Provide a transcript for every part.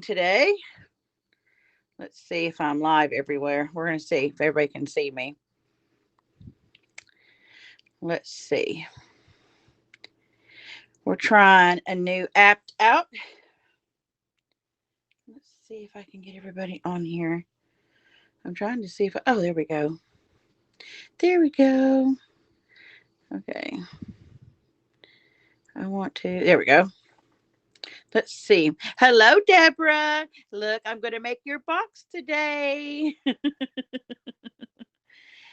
today. Let's see if I'm live everywhere. We're going to see if everybody can see me. Let's see. We're trying a new app out. Let's see if I can get everybody on here. I'm trying to see if oh, there we go. There we go. Okay. I want to. There we go. Let's see. Hello, Deborah. Look, I'm going to make your box today.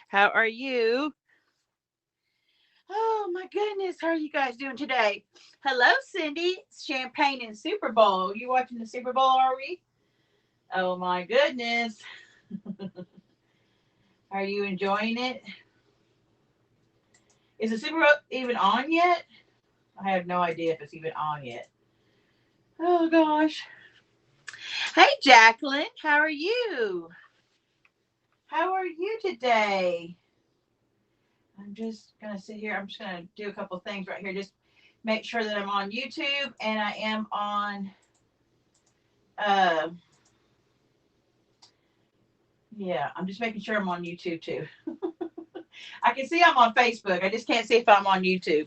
How are you? Oh my goodness, how are you guys doing today? Hello, Cindy. Champagne and Super Bowl. You watching the Super Bowl, are we? Oh my goodness. Are you enjoying it? Is the Super Bowl even on yet? I have no idea if it's even on yet. Oh gosh. Hey, Jacqueline. How are you? How are you today? I'm just going to sit here. I'm just going to do a couple things right here. Just make sure that I'm on YouTube and I am on uh yeah, I'm just making sure I'm on YouTube too. I can see I'm on Facebook. I just can't see if I'm on YouTube.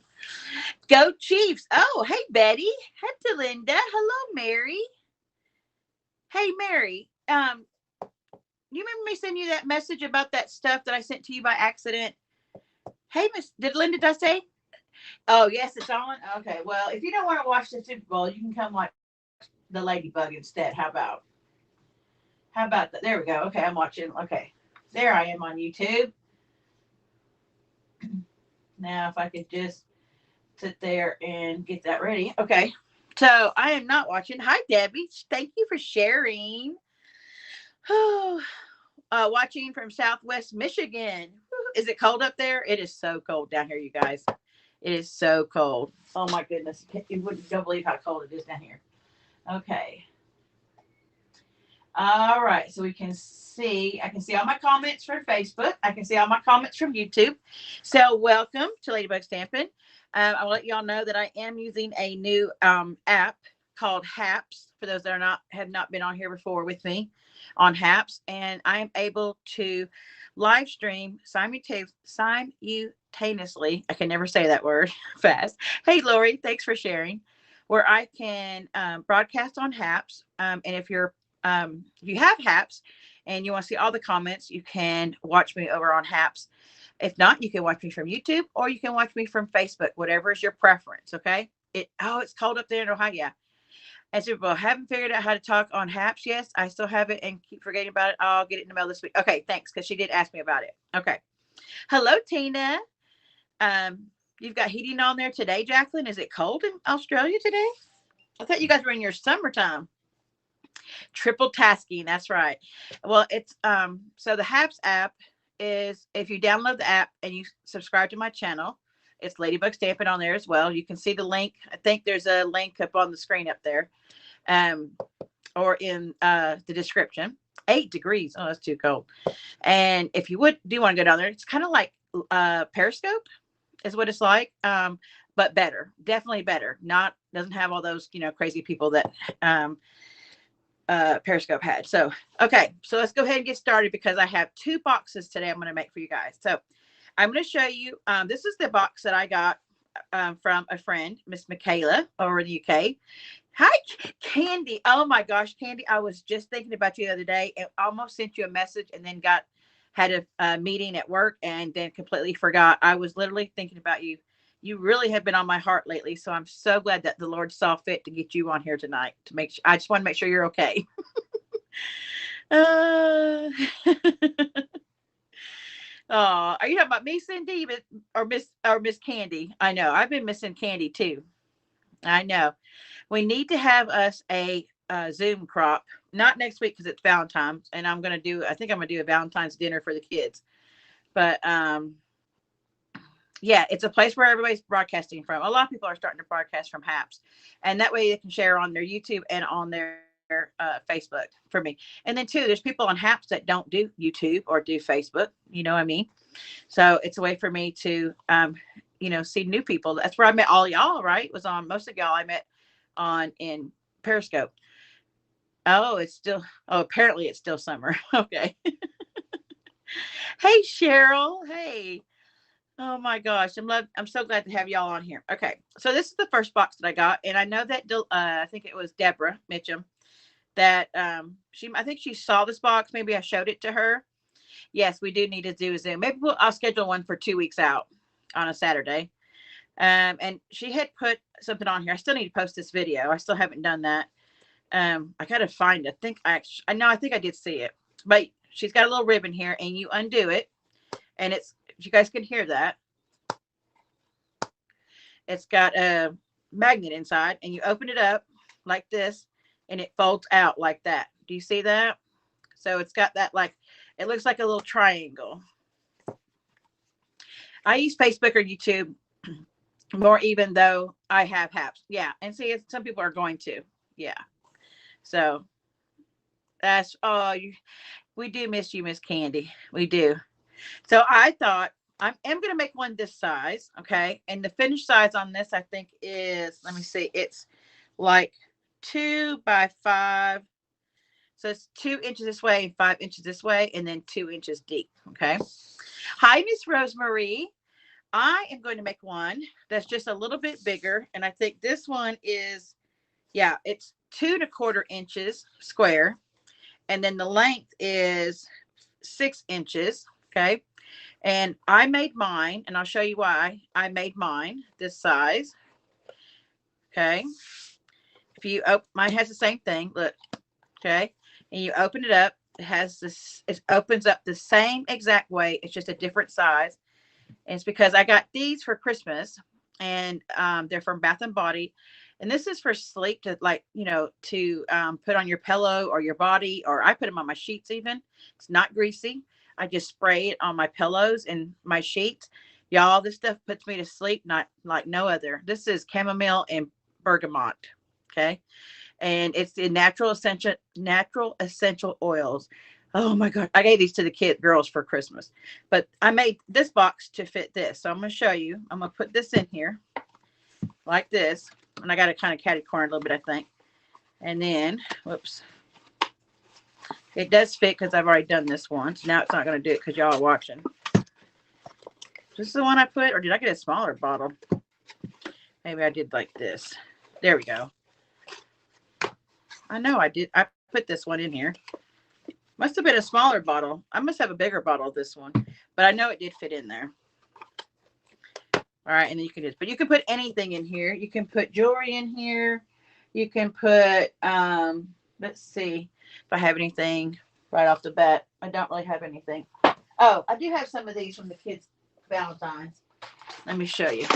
Go Chiefs. Oh, hey Betty. Hey Linda. Hello, Mary. Hey Mary. You remember me sending you that message about that stuff that I sent to you by accident? Hey, Miss, did Linda did I say? Oh, yes, it's on. Okay, well, if you don't want to watch the Super Bowl, you can come watch the Ladybug instead. How about that? There we go. Okay, I'm watching. Okay, there I am on YouTube. Now, if I could just sit there and get that ready. Okay, so I am not watching. Hi, Debbie. Thank you for sharing. Watching from Southwest Michigan. Is it cold up there? It is so cold down here, you guys. It is so cold. Oh my goodness. You wouldn't don't believe how cold it is down here. Okay. All right. So we can see, I can see all my comments from Facebook. I can see all my comments from YouTube. So welcome to Ladybug Stampin'. I'll let y'all know that I am using a new app called Haps. For those that are not have not been on here before with me on Haps, and I am able to live stream simultaneously. I can never say that word fast. Hey, Lori, thanks for sharing. Where I can broadcast on Haps, and if you have Haps and you want to see all the comments, you can watch me over on Haps. If not, you can watch me from YouTube or you can watch me from Facebook, whatever is your preference. Okay. It's cold up there in Ohio. Yeah. And Super Bowl, haven't figured out how to talk on Haps. Yes, I still have it and keep forgetting about it. I'll get it in the mail this week. Okay, thanks, because she did ask me about it. Okay. Hello, Tina. Um, you've got heating on there today, Jacqueline. Is it cold in Australia today? I thought you guys were in your summertime. Triple tasking, that's right. Well, it's so the Haps app is if you download the app and you subscribe to my channel, it's Ladybug Stampin' on there as well. You can see the link. I think there's a link up on the screen up there, um, or in the description. 8 degrees. Oh, that's too cold. And if you do want to go down there, it's kind of like Periscope is what it's like, but better. Definitely better. Not doesn't have all those crazy people that Periscope had. So, okay, so let's go ahead and get started because I have 2 boxes today I'm going to make for you guys. So, I'm going to show you. This is the box that I got from a friend, Miss Michaela, over in the UK. Hi, Candy. Oh my gosh, Candy! I was just thinking about you the other day and almost sent you a message, and then had a meeting at work, and then completely forgot. I was literally thinking about you. You really have been on my heart lately, so I'm so glad that the Lord saw fit to get you on here tonight to make sure. I just want to make sure you're okay. uh, oh, are you talking about me, Cindy, or Miss Candy? I know I've been missing Candy too. I know. We need to have us a Zoom crop, not next week because it's Valentine's, and I think I'm gonna do a Valentine's dinner for the kids. But yeah, it's a place where everybody's broadcasting from. A lot of people are starting to broadcast from Haps, and that way they can share on their YouTube and on their Facebook for me. And then too, there's people on Haps that don't do YouTube or do Facebook. You know what I mean? So it's a way for me to see new people. That's where I met all y'all. Right? Was on most of y'all I met on in Periscope. Oh, it's still, oh, apparently it's still summer. Okay. Hey, Cheryl. Hey. Oh my gosh. I'm so glad to have y'all on here. Okay. So this is the first box that I got. And I know that, I think it was Deborah Mitchum that, I think she saw this box. Maybe I showed it to her. Yes, we do need to do a Zoom. Maybe I'll schedule one for 2 weeks out on a Saturday. And she had put something on here. I still need to post this video. I still haven't done that. I gotta find it. I know, I think I did see it, but she's got a little ribbon here and you undo it and it's, if you guys can hear that, it's got a magnet inside and you open it up like this and it folds out like that. Do you see that? So it's got that, like, it looks like a little triangle. I use Facebook or YouTube more, even though I have apps. Yeah. And see, some people are going to, yeah. So that's, oh, we do miss you, Miss Candy. We do. So I thought I am going to make one this size. Okay. And the finished size on this, I think is, let me see, it's like 2 by 5. So it's 2 inches this way and 5 inches this way, and then 2 inches deep. Okay. Hi, Miss Rosemary. I am going to make one that's just a little bit bigger. And I think this one is, yeah, it's 2¼ inches square. And then the length is 6 inches. Okay. And I made mine, and I'll show you why I made mine this size. Okay. If you open, mine has the same thing. Look. Okay. And you open it up. It has this, it opens up the same exact way. It's just a different size. And it's because I got these for Christmas, and they're from Bath and Body. And this is for sleep, to, like, to put on your pillow or your body, or I put them on my sheets even. It's not greasy. I just spray it on my pillows and my sheets. Y'all, this stuff puts me to sleep, not like no other. This is chamomile and bergamot. Okay. And it's the natural essential oils. Oh my God. I gave these to the girls for Christmas, but I made this box to fit this. So I'm going to show you. I'm going to put this in here like this. And I got to kind of catty corner a little bit, I think. And then, whoops. It does fit because I've already done this once. Now it's not going to do it because y'all are watching. This is the one I put, or did I get a smaller bottle? Maybe I did like this. There we go. I know I did. I put this one in here. Must have been a smaller bottle. I must have a bigger bottle of this one, but I know it did fit in there. All right. And then you can but you can put anything in here. You can put jewelry in here. You can put, let's see if I have anything right off the bat. I don't really have anything. Oh, I do have some of these from the kids' Valentine's. Let me show you.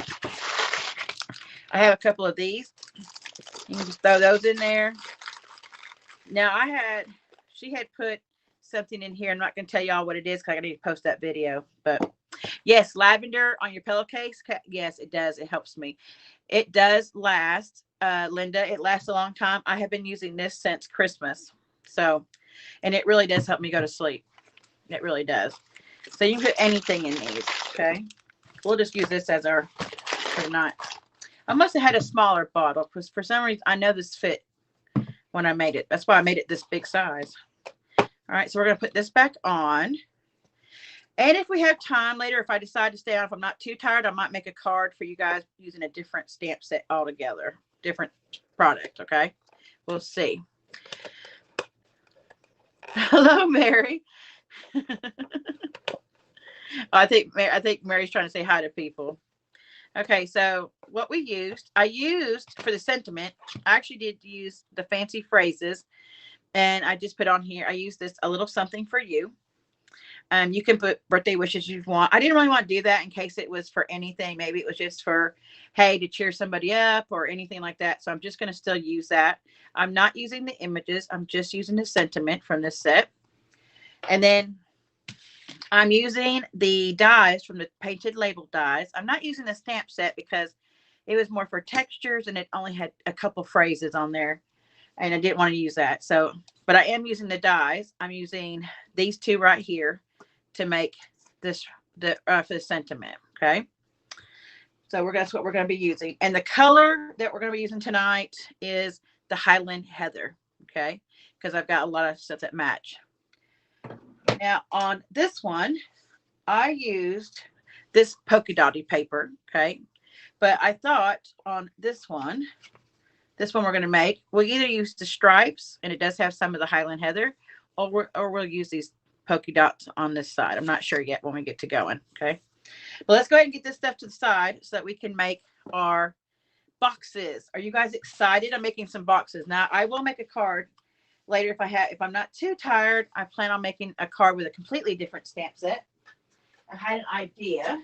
I have a couple of these. You can just throw those in there. Now she had put something in here. I'm not going to tell y'all what it is because I need to post that video. But yes, lavender on your pillowcase. Yes, it does. It helps me. It does last, Linda. It lasts a long time. I have been using this since Christmas. So, and it really does help me go to sleep. It really does. So you can put anything in these. Okay. We'll just use this as our for tonight. I must have had a smaller bottle because for some reason I know this fit when I made it. That's why I made it this big size. All right, so we're going to put this back on. And if we have time later, if I decide to stay on, if I'm not too tired, I might make a card for you guys using a different stamp set altogether. Different product, okay? We'll see. Hello, Mary. I think Mary's trying to say hi to people. Okay, so what I used for the sentiment, I actually did use the fancy phrases, and I just put on here, I used this, a little something for you. You can put birthday wishes you want. I didn't really want to do that in case it was for anything. Maybe it was just for, hey, to cheer somebody up or anything like that. So I'm just going to still use that. I'm not using the images. I'm just using the sentiment from this set. And then I'm using the dies from the painted label dies. I'm not using the stamp set because it was more for textures and it only had a couple phrases on there. And I didn't want to use that. So, but I am using the dies. I'm using these two right here to make this for the sentiment. Okay. So that's what we're going to be using. And the color that we're going to be using tonight is the Highland Heather. Okay. because I've got a lot of stuff that match. Now on this one, I used this polka dotty paper, okay? But I thought on this one we're going to make, we'll either use the stripes, and it does have some of the Highland Heather, or we'll use these polka dots on this side. I'm not sure yet when we get to going, okay? But let's go ahead and get this stuff to the side so that we can make our boxes. Are you guys excited? I'm making some boxes. Now, I will make a card later if I'm not too tired. I plan on making a card with a completely different stamp set. I had an idea.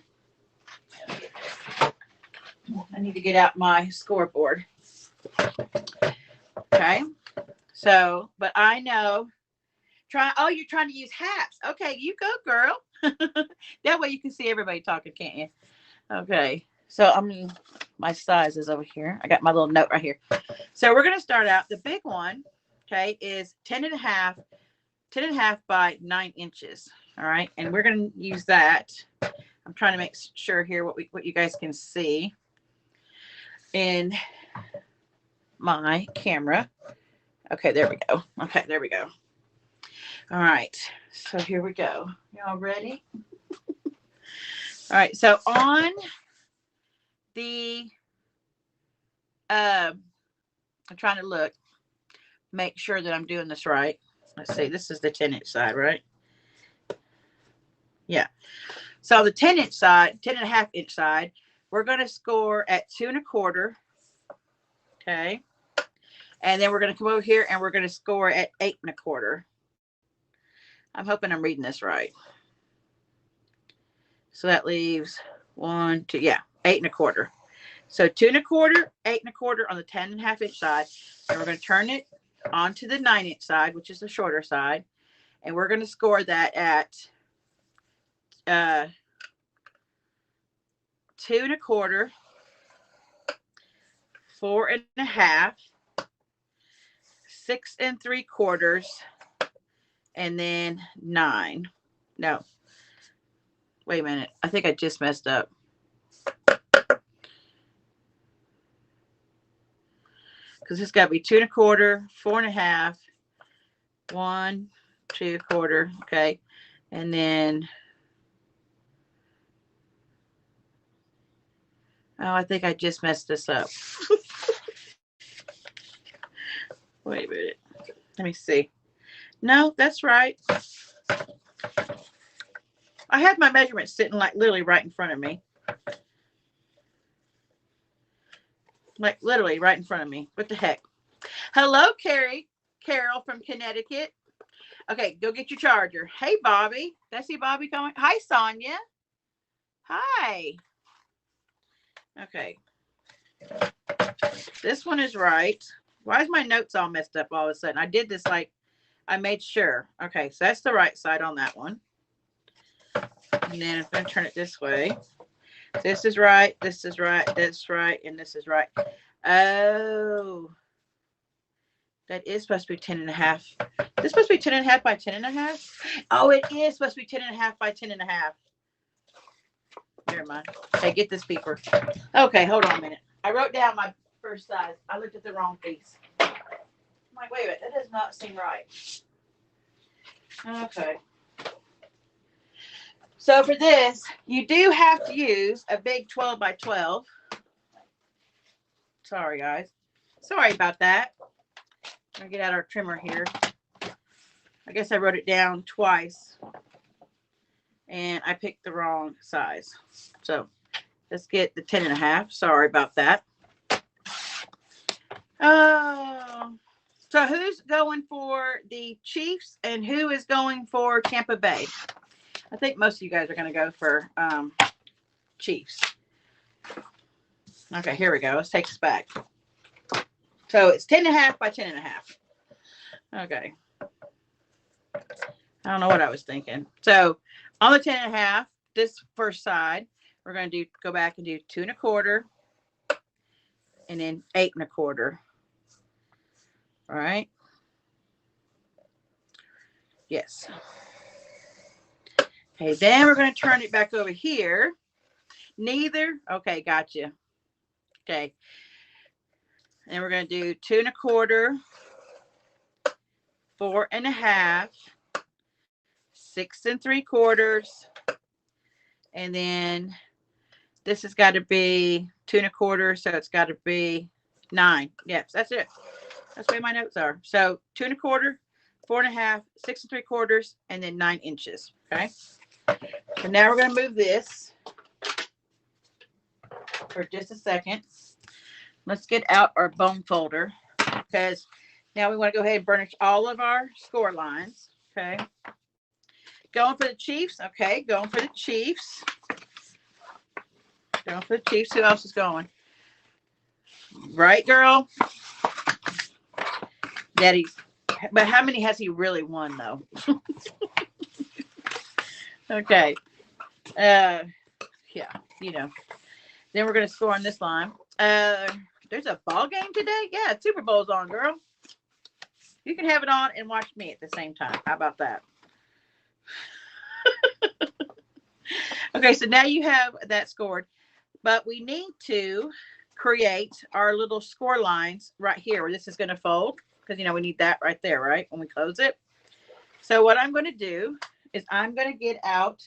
I need to get out my scoreboard. Okay. So, but I know, you're trying to use HAPs. Okay, you go, girl. That way you can see everybody talking, can't you? Okay. So, my size is over here. I got my little note right here. So we're going to start out. The big one, okay, is 10 and a half by 9 inches. All right. And we're going to use that. I'm trying to make sure here what you guys can see in my camera. Okay, there we go. Okay, there we go. All right. So here we go. Y'all ready? All right. So on the I'm trying to make sure that I'm doing this right. Let's see. This is the 10-inch side, right? Yeah. So the 10-inch side, 10 and a half inch side, we're going to score at 2 1/4. Okay. And then we're going to come over here and we're going to score at 8 1/4. I'm hoping I'm reading this right. So that leaves 1, 2, yeah, 8 1/4. So 2 1/4, 8 1/4 on the 10 and a half inch side. And we're going to turn it onto the 9-inch side, which is the shorter side. And we're going to score that at 2 1/4, 4 1/2, 6 3/4, and then 9. No, wait a minute. I think I just messed up. Because it's got to be 2 1/4, 4 1/2, 1, 2 1/4. Okay. And then, oh, I think I just messed this up. Wait a minute. Let me see. No, that's right. I had my measurements sitting like literally right in front of me. Like literally right in front of me. What the heck? Hello, Carol from Connecticut. Okay, go get your charger. Hey, Bobby. Did I see Bobby coming? Hi, Sonia. Hi. Okay. This one is right. Why is my notes all messed up all of a sudden? I did this like I made sure. Okay, so that's the right side on that one. And then I'm going to turn it this way. This is right, this is right, this is right, and this is right. Oh, that is supposed to be 10 1/2. This is supposed to be 10 1/2 by 10 1/2. Oh, it is supposed to be 10 1/2 by 10 1/2. Never mind. Okay, get this paper. Okay, hold on a minute. I wrote down my first size. I looked at the wrong piece. I'm like, wait a minute, that does not seem right. Okay. So for this, you do have to use a big 12 by 12. Sorry, guys. Sorry about that. I'm going to get out our trimmer here. I guess I wrote it down twice. And I picked the wrong size. So let's get the 10 1/2. Sorry about that. Oh. So who's going for the Chiefs and who is going for Tampa Bay? I think most of you guys are going to go for Chiefs. Okay, here we go. Let's take this back. So it's 10 1/2 by 10 1/2. Okay. I don't know what I was thinking. So on the 10 1/2, this first side, we're going to go back and do 2 1/4 and then 8 1/4. All right. Yes. Okay, then we're going to turn it back over here. Neither. Okay, gotcha. Okay. And we're going to do 2 1/4 4.5, 6 3/4, and then this has got to be 2 1/4, so it's got to be 9. Yes, that's it. That's the way my notes are. So 2 1/4, 4.5, 6 3/4, and then 9 inches. Okay. So now we're going to move this for just a second. Let's get out our bone folder because now we want to go ahead and burnish all of our score lines. Okay. Going for the Chiefs. Okay. Going for the Chiefs. Going for the Chiefs. Who else is going? Right, girl? Daddy. But how many has he really won, though? Okay. Yeah, you know. Then we're going to score on this line. There's a ball game today? Yeah, Super Bowl's on, girl. You can have it on and watch me at the same time. How about that? Okay, so now you have that scored. But we need to create our little score lines right here where this is going to fold. Because, we need that right there, right? When we close it. So what I'm going to do is I'm going to get out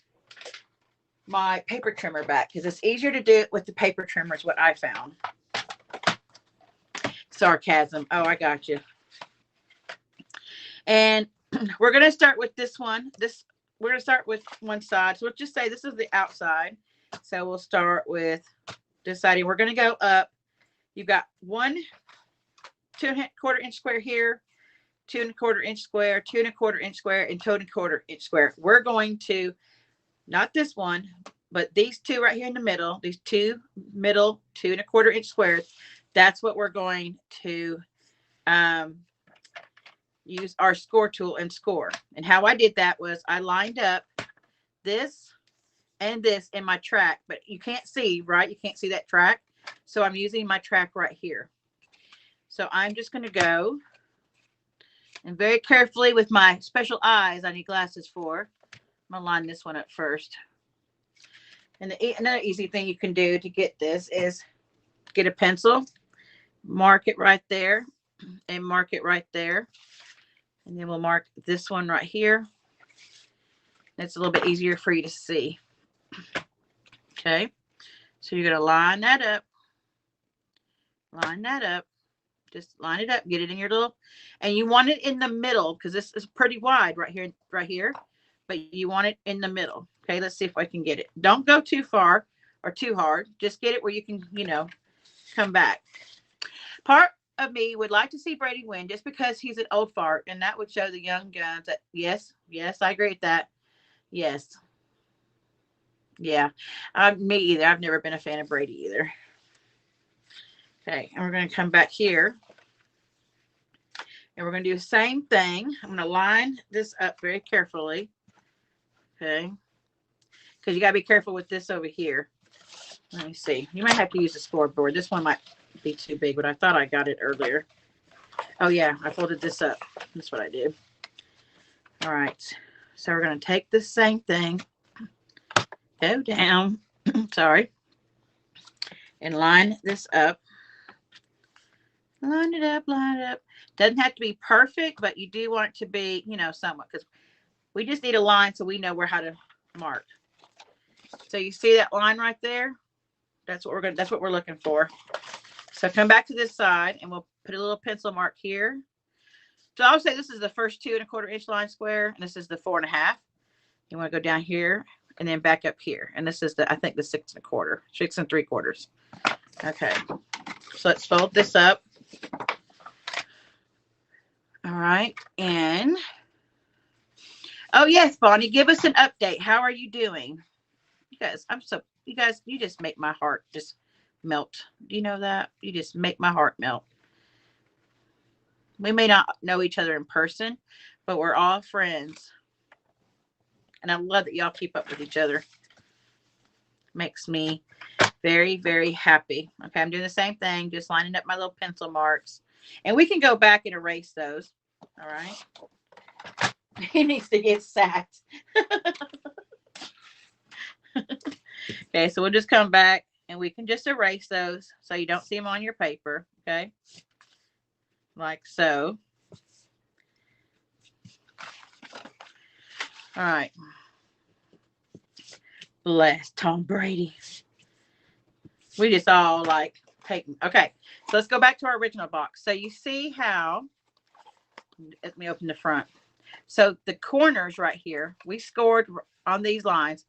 my paper trimmer back because it's easier to do it with the paper trimmer is what I found. Sarcasm. Oh, I got you. And we're going to start with this one. We're going to start with one side. So let's just say this is the outside. So we'll start with deciding we're going to go up. You've got 1 2 1/4 inch square here, 2 1/4 inch square, 2 1/4 inch square, and 2 1/4 inch square. We're going to, not this one, but these two right here in the middle, these two middle 2 1/4 inch squares. That's what we're going to use our score tool and score. And how I did that was I lined up this and this in my track, but you can't see, right? You can't see that track. So I'm using my track right here. So I'm just going to go and very carefully with my special eyes I need glasses for. I'm going to line this one up first. And another easy thing you can do to get this is get a pencil, mark it right there, and mark it right there. And then we'll mark this one right here. It's a little bit easier for you to see. Okay. So you're going to line that up. Line that up. Just line it up. Get it in your little, and you want it in the middle because this is pretty wide right here. But you want it in the middle. Okay. Let's see if I can get it. Don't go too far or too hard. Just get it where you can, come back. Part of me would like to see Brady win just because he's an old fart, and that would show the young guns that yes, I agree with that. Yes. Yeah. Me either. I've never been a fan of Brady either. Okay, and we're going to come back here. And we're going to do the same thing. I'm going to line this up very carefully. Okay. Because you got to be careful with this over here. Let me see. You might have to use a scoreboard. This one might be too big, but I thought I got it earlier. Oh, yeah. I folded this up. That's what I did. All right. So we're going to take this same thing. Go down. Sorry. And line this up. Line it up, line it up. Doesn't have to be perfect, but you do want it to be, somewhat, because we just need a line so we know how to mark. So you see that line right there? That's what we're looking for. So come back to this side and we'll put a little pencil mark here. So I'll say this is the first 2 1/4 inch line square, and this is the 4.5. You want to go down here and then back up here. And this is I think the 6 1/4, 6 3/4. Okay. So let's fold this up. All right. And oh yes, Bonnie, give us an update. How are you doing? You guys, you just make my heart just melt. Do you know that? You just make my heart melt. We may not know each other in person, but we're all friends. And I love that y'all keep up with each other. Makes me very, very happy. Okay, I'm doing the same thing, just lining up my little pencil marks. And we can go back and erase those. All right. He needs to get sacked. Okay, so we'll just come back and we can just erase those so you don't see them on your paper. Okay. Like so. All right. Bless Tom Brady. We just all like taking. Okay. So let's go back to our original box. So you see how, let me open the front. So the corners right here, we scored on these lines.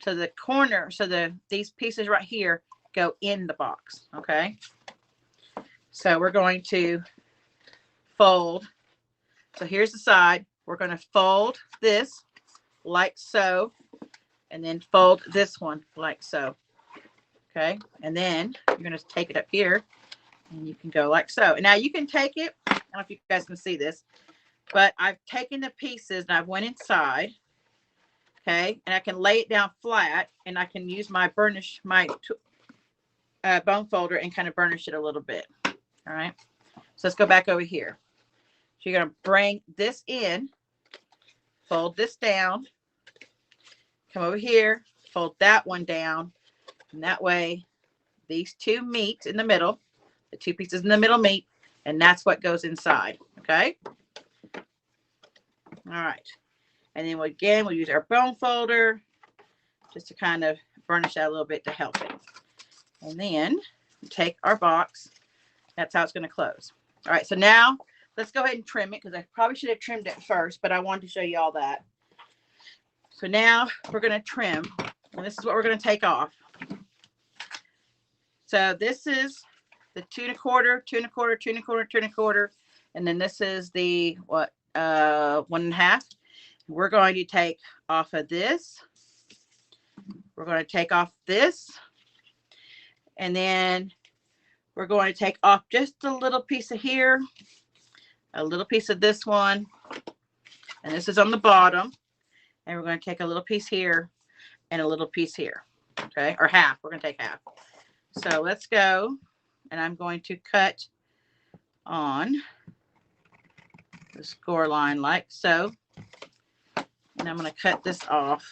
So the corner, so these pieces right here go in the box. Okay. So we're going to fold. So here's the side. We're going to fold this like so, and then fold this one like so. Okay. And then you're going to take it up here and you can go like so. And now you can take it. I don't know if you guys can see this, but I've taken the pieces and I've went inside. Okay. And I can lay it down flat and I can use my burnish, my bone folder and kind of burnish it a little bit. All right. So let's go back over here. So you're going to bring this in, fold this down, come over here, fold that one down. And that way these two meet in the middle, the two pieces in the middle meet, and that's what goes inside. Okay. All right. And then again, we'll use our bone folder just to kind of burnish that a little bit to help it. And then take our box. That's how it's going to close. All right. So now let's go ahead and trim it because I probably should have trimmed it first, but I wanted to show you all that. So now we're going to trim, and this is what we're going to take off. So this is the 2 1/4, 2 1/4, 2 1/4, 2 1/4, and then this is the 1 1/2. We're going to take off of this. We're going to take off this, and then we're going to take off just a little piece of here, a little piece of this one, and this is on the bottom. And we're going to take a little piece here and a little piece here. Okay, or half. We're going to take half. So let's go, and I'm going to cut on the score line like so. And I'm going to cut this off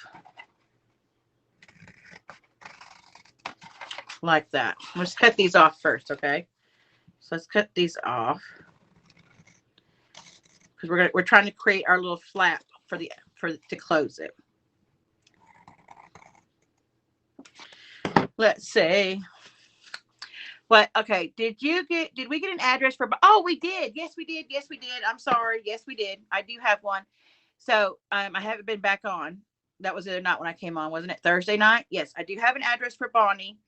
like that. Let's cut these off first, okay? So let's cut these off because we're trying to create our little flap to close it. Let's see. What? Okay. Did we get an address for? Oh, we did. Yes, we did. Yes, we did. I'm sorry. Yes, we did. I do have one. So I haven't been back on. That was the other night when I came on, wasn't it? Thursday night. Yes, I do have an address for Bonnie.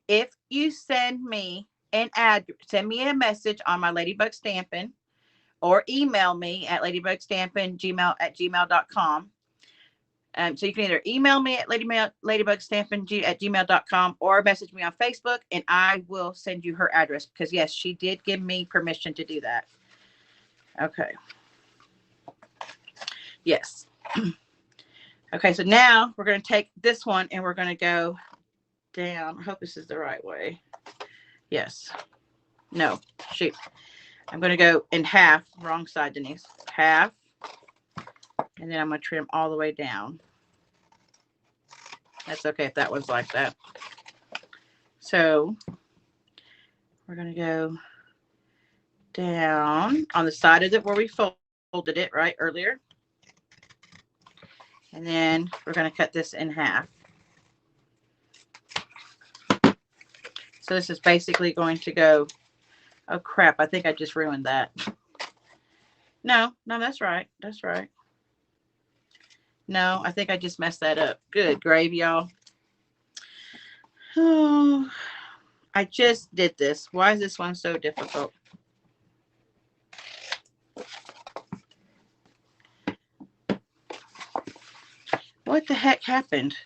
If you send me send me a message on my Ladybug Stampin, or email me at ladybugstampin@gmail.com. So you can either email me at ladybugstampin@gmail.com or message me on Facebook, and I will send you her address because, yes, she did give me permission to do that. Okay. Yes. Okay, so now we're going to take this one and we're going to go down. I hope this is the right way. Yes. No, shoot. I'm going to go in half. Wrong side, Denise. Half. And then I'm going to trim all the way down. That's okay if that was like that. So we're going to go down on the side of it where we folded it right earlier. And then we're going to cut this in half. So this is basically going to go, oh crap, I think I just ruined that. No, that's right. That's right. No, I think I just messed that up. Good gravy, y'all. Oh, I just did this. Why is this one so difficult? What the heck happened?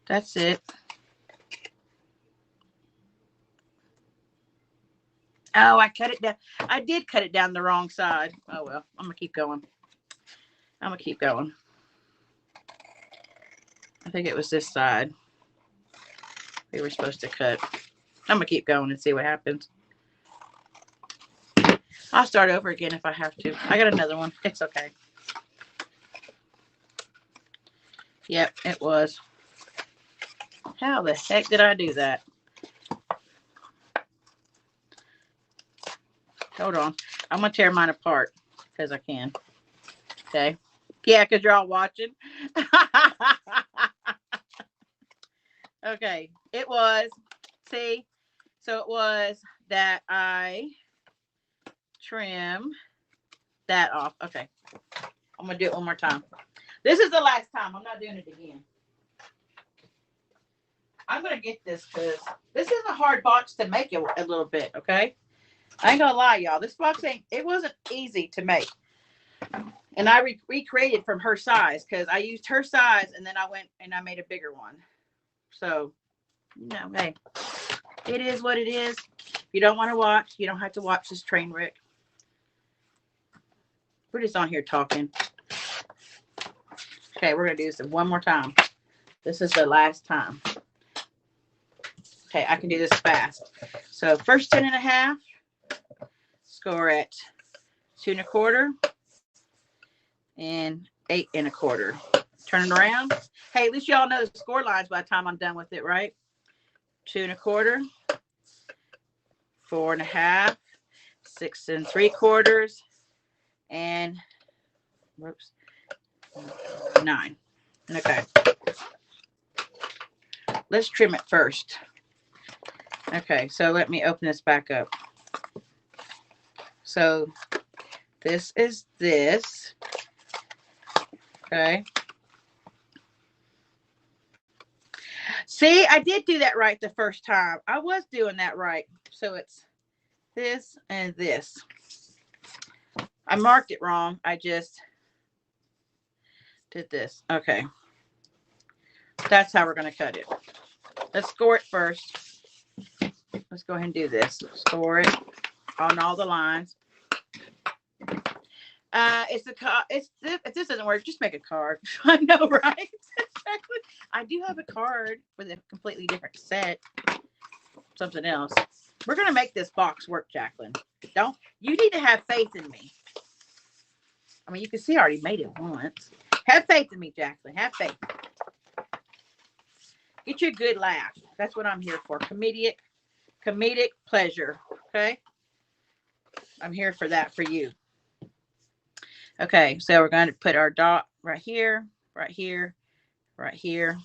That's it. Oh, I cut it down. I did cut it down the wrong side. Oh, well, I'm going to keep going. I'm going to keep going. I think it was this side we were supposed to cut. I'm going to keep going and see what happens. I'll start over again if I have to. I got another one. It's okay. Yep, it was. How the heck did I do that? Hold on. I'm going to tear mine apart because I can. Okay. Yeah, because you're all watching. Okay. It was, see, so it was that I trim that off. Okay. I'm going to do it one more time. This is the last time. I'm not doing it again. I'm going to get this because this is a hard box to make a little bit, okay? I ain't going to lie, y'all. This box it wasn't easy to make. And I recreated from her size because I used her size and then I went and I made a bigger one. So, hey, it is what it is. If you don't want to watch, you don't have to watch this train wreck. We're just on here talking. Okay, we're going to do this one more time. This is the last time. Okay, I can do this fast. So first 10.5, score at 2 1/4 and 8 1/4. Turn it around. Hey, at least y'all know the score lines by the time I'm done with it, right? 2 1/4, 4 1/2, 6 3/4, and whoops, 9. Okay. Let's trim it first. Okay, so let me open this back up. So this is this. Okay. See, I did do that right the first time. I was doing that right. So it's this and this. I marked it wrong. I just did this. Okay. That's how we're going to cut it. Let's score it first. Let's go ahead and do this. Score it on all the lines. If this doesn't work, just make a card. I know, right? Exactly. I do have a card with a completely different set. Something else. We're gonna make this box work, Jacqueline. You need to have faith in me. I mean, you can see I already made it once. Have faith in me, Jacqueline. Have faith. Get you a good laugh. That's what I'm here for. Comedic pleasure. Okay. I'm here for that for you. Okay, so we're going to put our dot right here, right here, right here.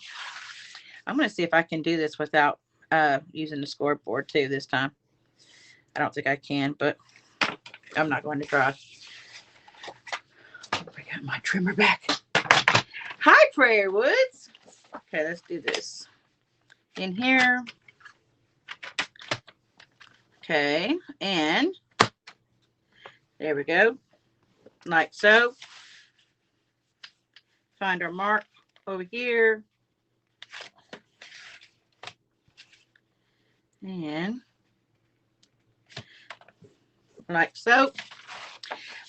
I'm going to see if I can do this without using the scoreboard too this time. I don't think I can, but I'm not going to try. I got my trimmer back. Hi, Prayer Woods. Okay, let's do this. In here. Okay, and there we go. Like so. Find our mark over here. And like so.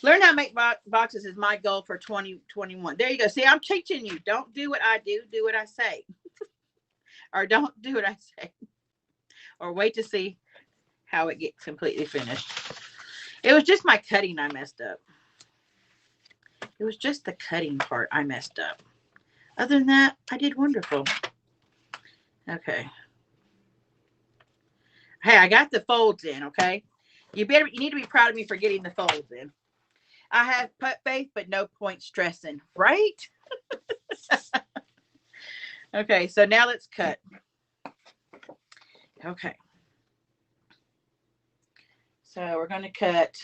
Learn how to make boxes is my goal for 2021. There you go. See, I'm teaching you. Don't do what I do. Do what I say. Or don't do what I say. Or wait to see how it gets completely finished. It was just my cutting I messed up. It was just the cutting part I messed up. Other than that, I did wonderful. Okay. Hey, I got the folds in, okay? You need to be proud of me for getting the folds in. I have faith, but no point stressing, right? Okay, so now let's cut. Okay. So we're going to cut.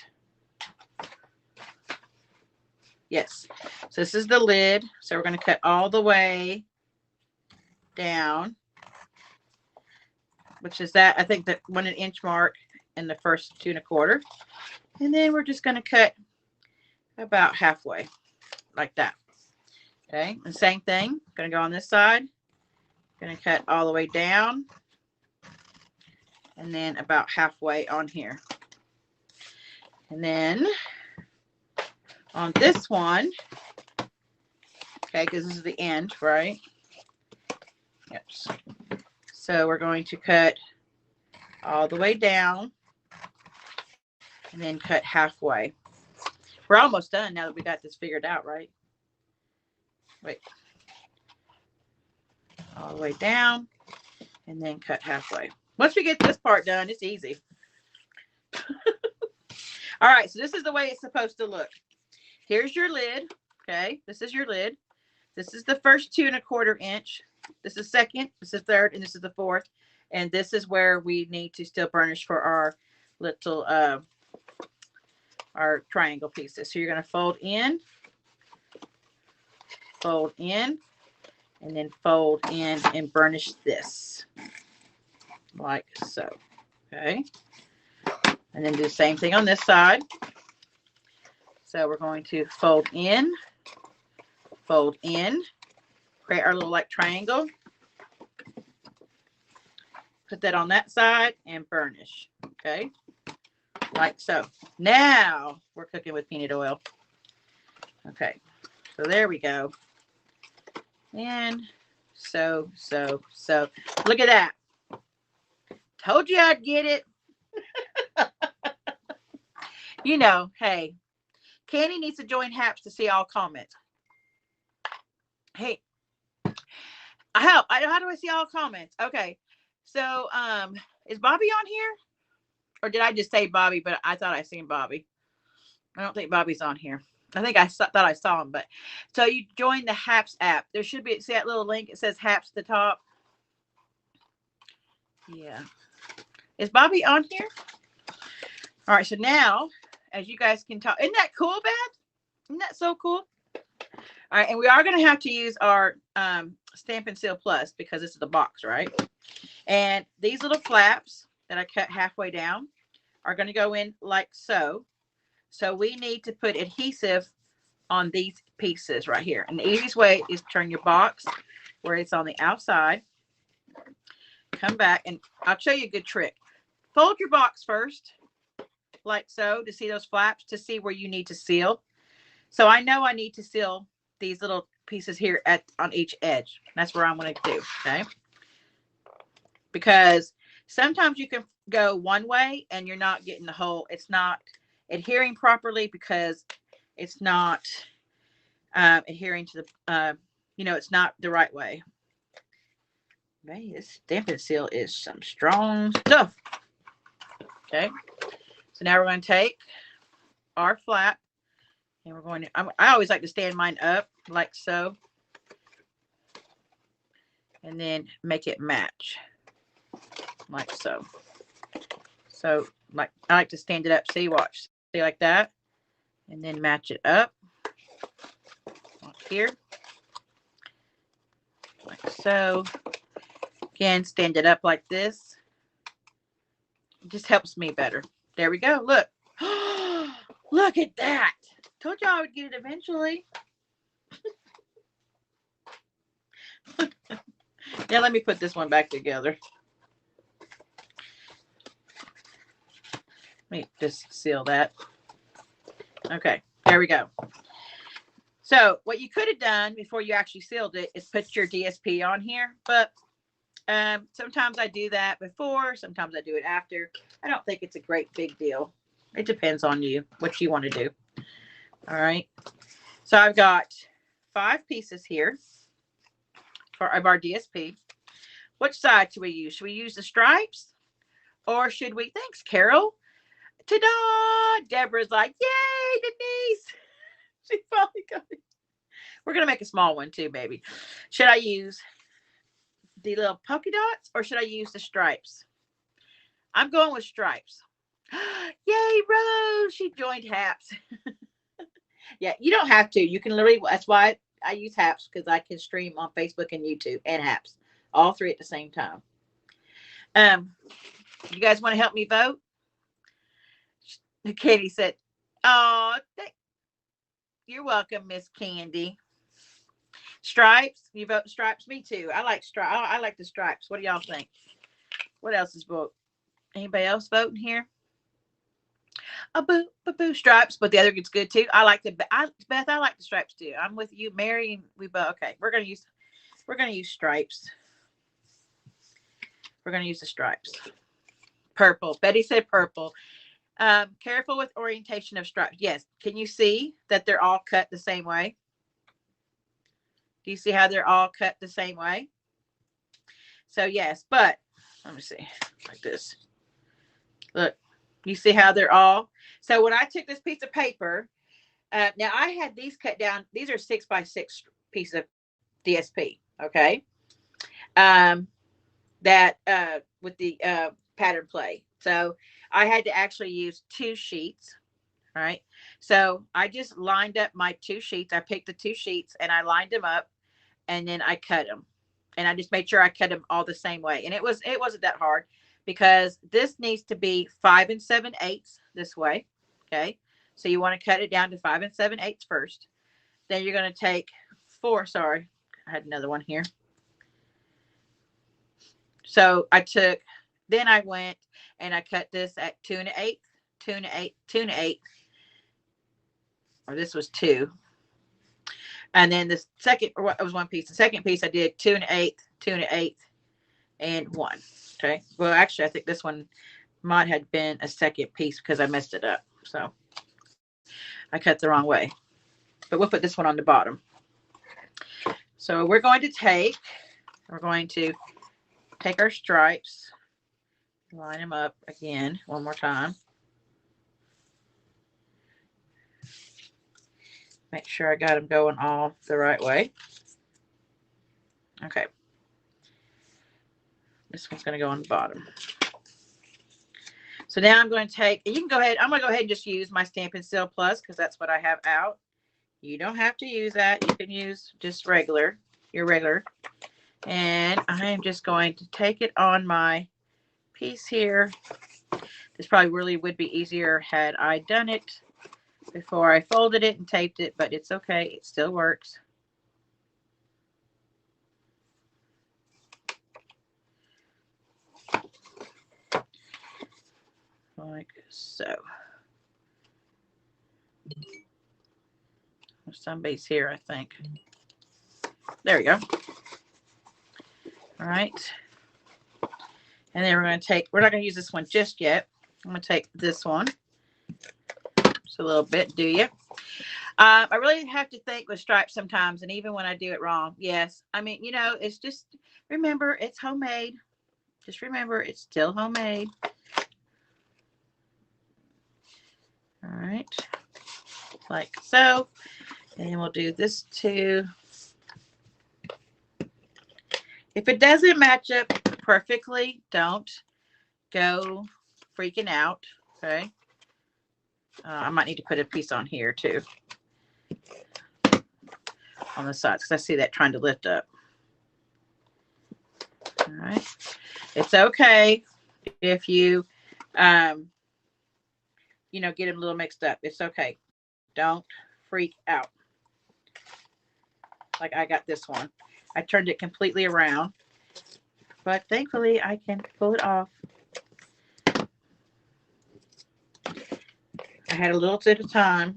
Yes. So this is the lid. So we're going to cut all the way down, which is that, I think, that 1 inch mark in the first 2 1/4. And then we're just going to cut about halfway like that. Okay. The same thing. Going to go on this side. Going to cut all the way down. And then about halfway on here. And then on this one, okay, because this is the end, right? Yes. So we're going to cut all the way down and then cut halfway. We're almost done now that we got this figured out, right? Wait. All the way down and then cut halfway. Once we get this part done, it's easy. All right, so this is the way it's supposed to look. Here's your lid. Okay, this is your lid. This is the first 2¼ inch. This is second, this is third, and this is the fourth. And this is where we need to still burnish for our little our triangle pieces. So you're going to fold in, and then fold in and burnish this like so. Okay, and then do the same thing on this side. So we're going to fold in, create our little like triangle, put that on that side and burnish. Okay, like so. Now we're cooking with peanut oil. Okay, so there we go. And so. Look at that. Told you I'd get it. You know, hey, Candy needs to join Haps to see all comments. Hey, how do I see all comments? Okay, so is Bobby on here? Or did I just say Bobby, but I thought I seen Bobby? I don't think Bobby's on here. I think I thought I saw him, but so you join the Haps app. There should be, see that little link? It says Haps at the top. Yeah. Is Bobby on here? All right. So now, as you guys can talk, isn't that cool, Beth? Isn't that so cool? All right. And we are going to have to use our Stampin' Seal Plus because this is the box, right? And these little flaps that I cut halfway down are going to go in like so. So we need to put adhesive on these pieces right here. And the easiest way is turn your box where it's on the outside. Come back and I'll show you a good trick. Fold your box first, like so, to see those flaps, to see where you need to seal. So I know I need to seal these little pieces here on each edge. That's where I'm going to do, okay? Because sometimes you can go one way and you're not getting the whole, it's not adhering properly because it's not adhering to the, it's not the right way. Man, this Stampin' Seal is some strong stuff. Okay, so now we're going to take our flap and we're going to, I always like to stand mine up like so and then make it match like so. So like I like to stand it up, see, watch, see, like that, and then match it up like here like so. Again, stand it up like this. It just helps me better. There we go. Look. Look at that. Told you I would get it eventually. Now let me put this one back together. Let me just seal that. Okay, there we go. So what you could have done before you actually sealed it is put your DSP on here, but sometimes I do that before, sometimes I do it after. I don't think it's a great big deal. It depends on you, what you want to do. All right. So I've got 5 pieces here of our DSP. Which side should we use? Should we use the stripes or should we? Thanks, Carol. Ta-da! Deborah's like, yay, Denise. She finally got it. We're going to make a small one too, baby. Should I use the little polka dots or should I use the stripes? I'm going with stripes. Yay, Rose. She joined Haps. Yeah, you don't have to. You can literally, that's why I use Haps, because I can stream on Facebook and YouTube and Haps, all 3 at the same time. You guys want to help me vote? Katie said, oh, you're welcome, Miss Candy. Stripes, you vote stripes? Me too. I like stripes. I like the stripes. What do y'all think? What else is vote? Anybody else voting here? A boo, boo, stripes, but the other gets good too. I like the Beth. I like the stripes too. I'm with you, Mary. We both okay. We're gonna use stripes. We're gonna use the stripes. Purple. Betty said purple. Careful with orientation of stripes. Yes. Can you see that they're all cut the same way? Do you see how they're all cut the same way? So yes, but let me see like this. Look, you see how they're all. So when I took this piece of paper, Now I had these cut down. These are 6x6 pieces of DSP. Okay. Um, that with the pattern play. So I had to actually use 2 sheets. All right. So I just lined up my 2 sheets. I picked the 2 sheets and I lined them up, and then I cut them. And I just made sure I cut them all the same way. And it wasn't that hard, because this needs to be 5 7/8 this way. Okay. So you want to cut it down to 5 7/8 first. Then you're going to take four. Sorry, I had another one here. So then I went and I cut this at 2 1/8, 2 1/8, 2 1/8, or this was 2. And then the second, or what, it was 1 piece. The second piece I did 2 1/8, 2 1/8, and 1. Okay. Well, actually, I think this one might have been a second piece because I messed it up. So I cut the wrong way. But we'll put this one on the bottom. So we're going to take our stripes, line them up again one more time. Make sure I got them going all the right way. Okay. This one's going to go on the bottom. So now I'm going to take, you can go ahead, I'm going to go ahead and just use my Stampin' Seal Plus because that's what I have out. You don't have to use that. You can use just your regular. And I am just going to take it on my piece here. This probably really would be easier had I done it before I folded it and taped it, but it's okay. It still works. Like so. There's some base here, I think. There we go. All right. And then we're not going to use this one just yet. I'm going to take this one. Just a little bit, do you? I really have to think with stripes sometimes, and even when I do it wrong. Yes. I mean, it's just, remember, it's homemade. Just remember, it's still homemade. All right. Like so. And then we'll do this too. If it doesn't match up perfectly, don't go freaking out. Okay. I might need to put a piece on here too. On the sides, because I see that trying to lift up. All right. It's okay if you, get them a little mixed up. It's okay. Don't freak out. Like I got this one. I turned it completely around, but thankfully I can pull it off. I had a little bit of time.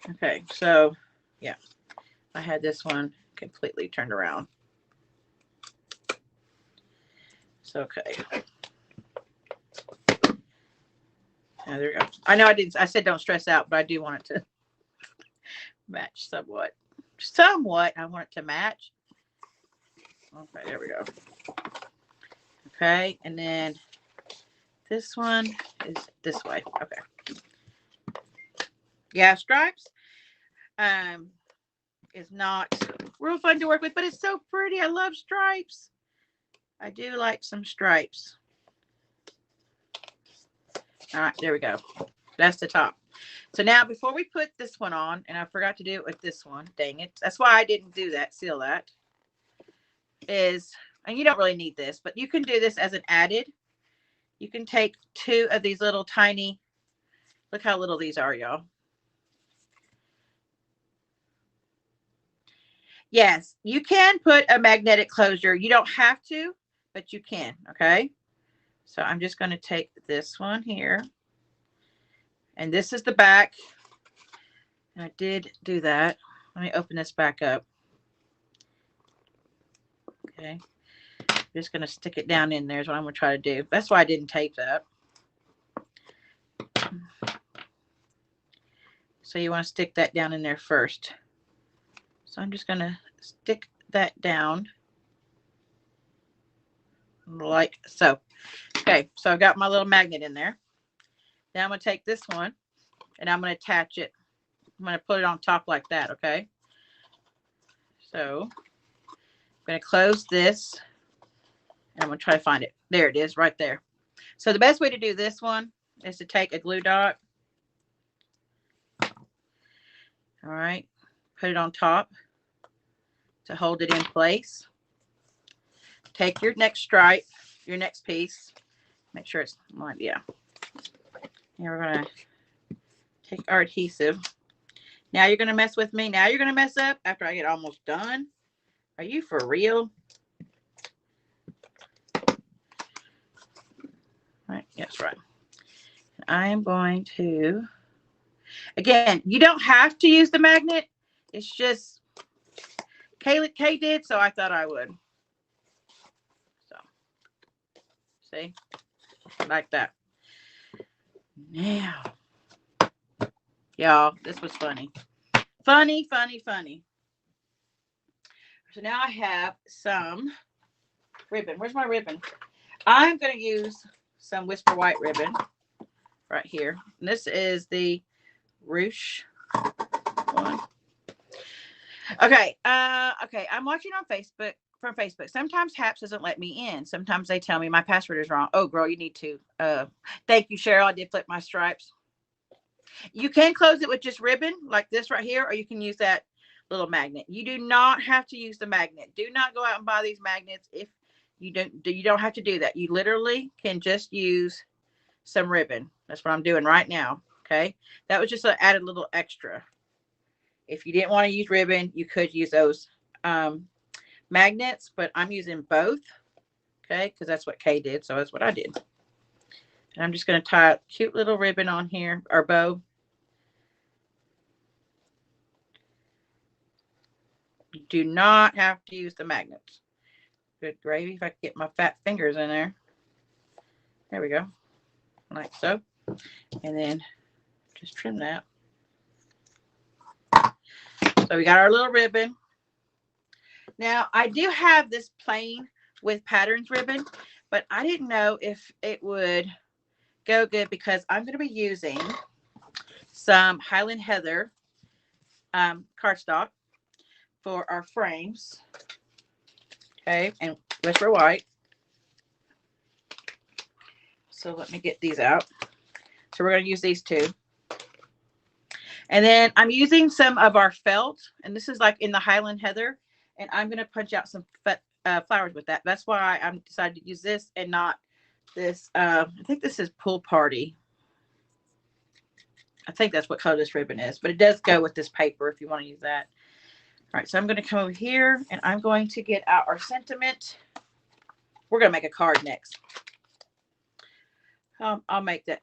Okay, so yeah, I had this one completely turned around. So okay. Now, there we go. I know I said don't stress out, but I do want it to match somewhat. I want it to match. Okay, there we go. Okay, and then this one is this way. Okay. Yeah, stripes is not real fun to work with, but it's so pretty. I love stripes. I do like some stripes. All right, there we go. That's the top. So now before we put this one on, and I forgot to do it with this one, dang it. That's why I didn't do that, seal that, and you don't really need this, but you can do this as an added. You can take 2 of these little tiny, look how little these are, y'all. Yes, you can put a magnetic closure. You don't have to, but you can, okay? So I'm just going to take this one here. And this is the back. And I did do that. Let me open this back up. Okay. I'm just going to stick it down in there is what I'm going to try to do. That's why I didn't tape that. So you want to stick that down in there first. So I'm just going to stick that down like so. Okay, so I've got my little magnet in there. Now I'm going to take this one and I'm going to attach it I'm going to put it on top like that, okay? So I'm going to close this, and I'm going to try to find it. There it is, right there. So the best way to do this one is to take a glue dot. All right, put it on top to hold it in place. Take your next stripe, your next piece. Make sure it's like, yeah. And we're going to take our adhesive. Now you're going to mess with me. Now you're going to mess up after I get almost done. Are you for real? Right, yes, right. I am going to, again, you don't have to use the magnet. It's just Kay did, so I thought I would. So, see, like that. Now, y'all, this was funny. Funny. So now I have some ribbon. Where's my ribbon? I'm going to use some Whisper White ribbon right here. And this is the ruche one. Okay. Okay. I'm watching on Facebook from Facebook. Sometimes HAPS doesn't let me in. Sometimes they tell me my password is wrong. Oh, girl, you need to. Thank you, Cheryl. I did flip my stripes. You can close it with just ribbon like this right here, or you can use that little magnet. You do not have to use the magnet. Do not go out and buy these magnets if you don't have to do that. You literally can just use some ribbon. That's what I'm doing right now. Okay. That was just an added little extra. If you didn't want to use ribbon, you could use those magnets, but I'm using both. Okay. Because that's what Kay did. So that's what I did. And I'm just going to tie a cute little ribbon on here, or bow. You do not have to use the magnets. Good gravy. If I could get my fat fingers in there. There we go. Like so. And then just trim that. So we got our little ribbon. Now, I do have this plain with patterns ribbon, but I didn't know if it would go good because I'm going to be using some Highland Heather cardstock for our frames. Okay, and Whisper White. So let me get these out. So we're going to use these two. And then I'm using some of our felt, and this is like in the Highland Heather, and I'm going to punch out some flowers with that. That's why I'm decided to use this and not this. I think this is Pool Party. I think that's what color this ribbon is, but it does go with this paper if you want to use that. All right, so I'm going to come over here, and I'm going to get out our sentiment. We're going to make a card next. I'll make that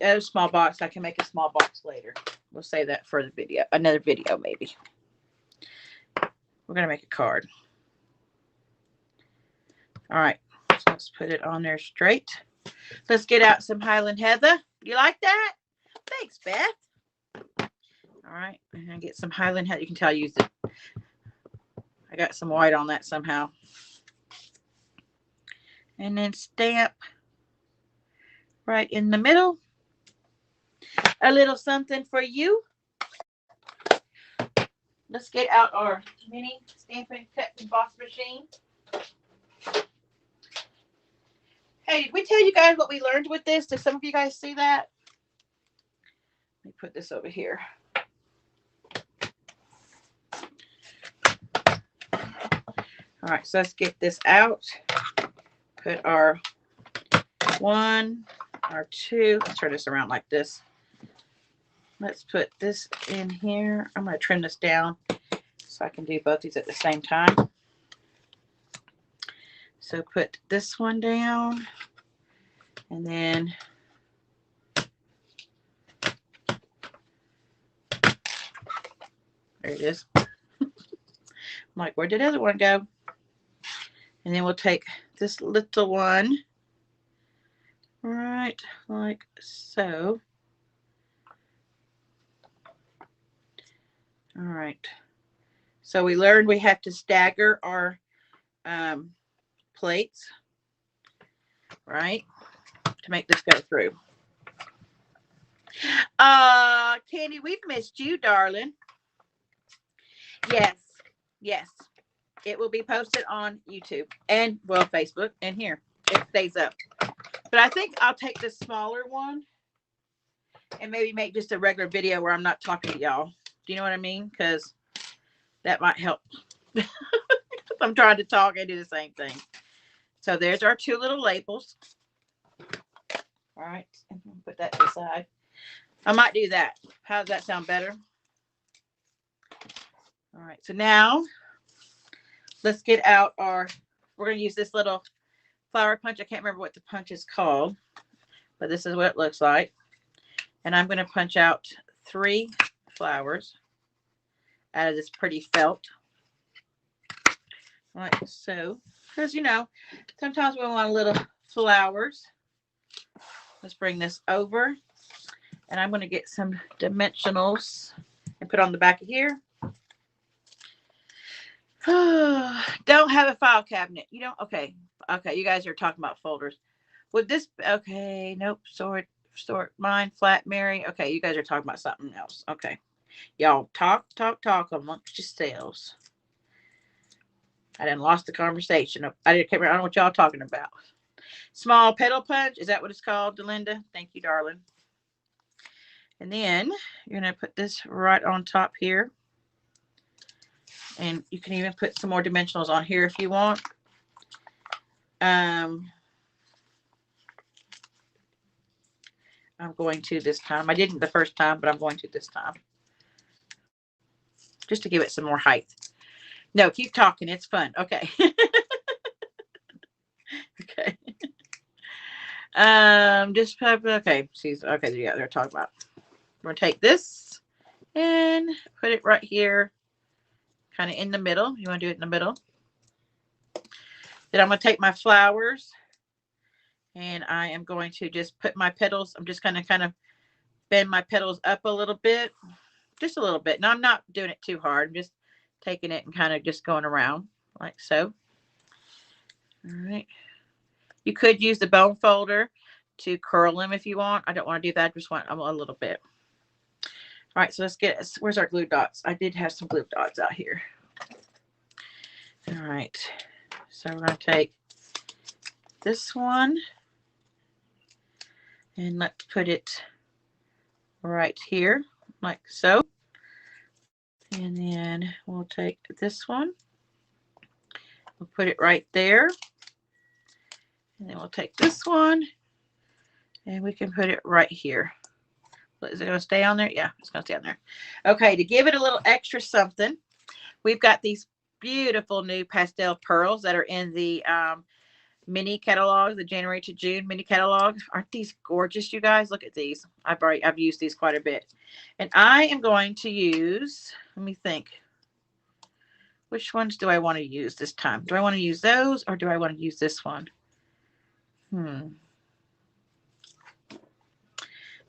other small box. I can make a small box later. We'll save that for the video, another video maybe. We're going to make a card. All right, so let's put it on there straight. Let's get out some Highland Heather. You like that? Thanks, Beth. All right, I'm going to get some Highland Heather. You can tell I used it. I got some white on that somehow. And then stamp right in the middle. A little something for you. Let's get out our mini Stampin' cut and emboss machine. Hey, did we tell you guys what we learned with this? Did some of you guys see that? Let me put this over here. All right, so let's get this out. Put our one, our two. Let's turn this around like this. Let's put this in here. I'm going to trim this down so I can do both these at the same time. So put this one down, and then there it is. I'm like, where did the other one go? And then we'll take this little one right like so. All right. So we learned we have to stagger our plates, right, to make this go through. Candy, we've missed you, darling. Yes. Yes. It will be posted on YouTube and, well, Facebook and here. It stays up. But I think I'll take the smaller one and maybe make just a regular video where I'm not talking to y'all. Do you know what I mean? Because that might help. I'm trying to talk and do the same thing. So there's our two little labels. All right. Put that to the side. I might do that. How does that sound better? All right. So now let's get out our, we're going to use this little flower punch. I can't remember what the punch is called, but this is what it looks like. And I'm going to punch out 3 flowers out of this pretty felt. Like so. Because, you know, sometimes we want little flowers. Let's bring this over. And I'm going to get some dimensionals and put on the back of here. Don't have a file cabinet. You don't? Okay. Okay. You guys are talking about folders. Would this, okay. Nope. Sort, mine, flat, Mary. Okay. You guys are talking about something else. Okay. Y'all talk amongst yourselves. I done lost the conversation. I don't know what y'all talking about. Small petal punch. Is that what it's called, Delinda? Thank you, darling. And then you're going to put this right on top here. And you can even put some more dimensionals on here if you want. I'm going to this time. I didn't the first time, but I'm going to this time. Just to give it some more height. No, keep talking. It's fun. Okay. Okay. Just okay. She's okay. Yeah, they're talking about. We're gonna take this and put it right here, kind of in the middle. You want to do it in the middle. Then I'm gonna take my flowers, and I am going to just put my petals. I'm just gonna kind of bend my petals up a little bit, just a little bit. Now I'm not doing it too hard. I'm just taking it and kind of just going around like so. All right. You could use the bone folder to curl them if you want. I don't want to do that. I just want a little bit. All right, so let's get, where's our glue dots? I did have some glue dots out here. All right, so we're going to take this one and let's put it right here like so. And then we'll take this one. We'll put it right there. And then we'll take this one and we can put it right here. Is it going to stay on there? Yeah, it's going to stay on there. Okay, to give it a little extra something, we've got these beautiful new pastel pearls that are in the mini catalog, the January to June mini catalog. Aren't these gorgeous, you guys? Look at these. I've used these quite a bit. And I am going to use, let me think. Which ones do I want to use this time? Do I want to use those or do I want to use this one?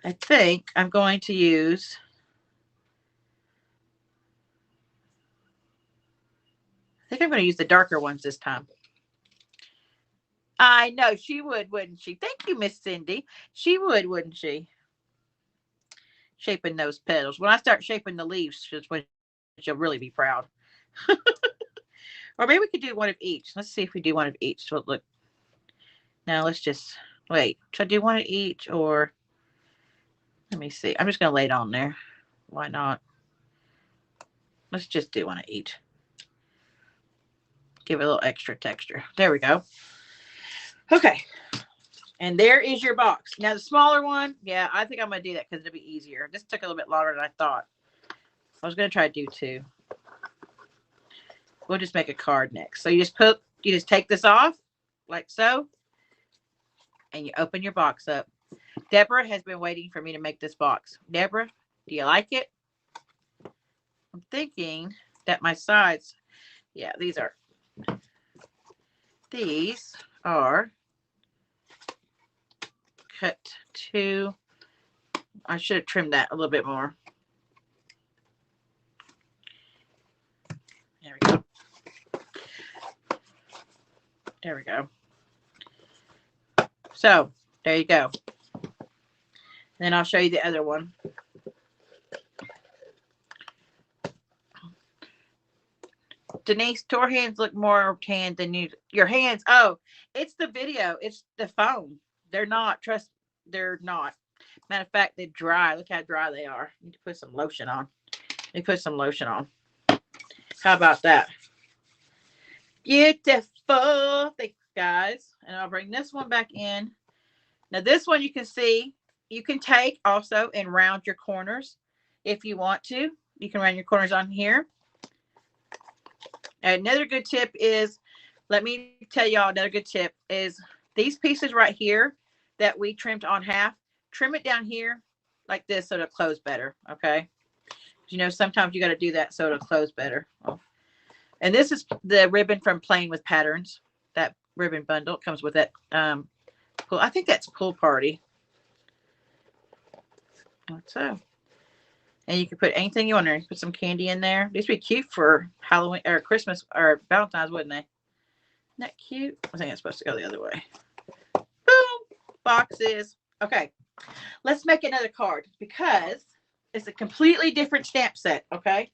I think I'm going to use, I'm going to use the darker ones this time. I know she would, wouldn't she? Thank you, Miss Cindy. She would, wouldn't she? Shaping those petals. When I start shaping the leaves, just when she'll really be proud. Or maybe we could do one of each. Let's see if we do one of each. So look. Now let's just wait. Should I do one of each or let me see. I'm just going to lay it on there. Why not? Let's just do one of each. Give it a little extra texture. There we go. Okay. And there is your box. Now the smaller one, yeah, I think I'm going to do that because it'll be easier. This took a little bit longer than I thought. I was going to try to do 2. We'll just make a card next. So you just take this off like so. And you open your box up. Deborah has been waiting for me to make this box. Deborah, do you like it? I'm thinking that my sides, yeah, these are cut to, I should have trimmed that a little bit more. There we go. There we go. So there you go. Then I'll show you the other one. Denise, your hands look more tanned than your hands. Oh, it's the video. It's the phone. They're not. Trust, they're not. Matter of fact, they're dry. Look how dry they are. You need to put some lotion on. You put some lotion on. How about that? Beautiful. Thanks, guys. And I'll bring this one back in. Now, this one you can see, you can take also and round your corners if you want to. You can round your corners on here. Another good tip is, let me tell y'all another good tip is these pieces right here that we trimmed on half, trim it down here like this so it'll close better, okay? You know, sometimes you got to do that so it'll close better. Oh. And this is the ribbon from Playing with Patterns. That ribbon bundle comes with that. Pool. I think that's Pool Party. So. And you can put anything you want there. Put some candy in there. These would be cute for Halloween or Christmas or Valentine's, wouldn't they? Isn't that cute? I think it's supposed to go the other way. Boom! Boxes. Okay. Let's make another card because it's a completely different stamp set, okay?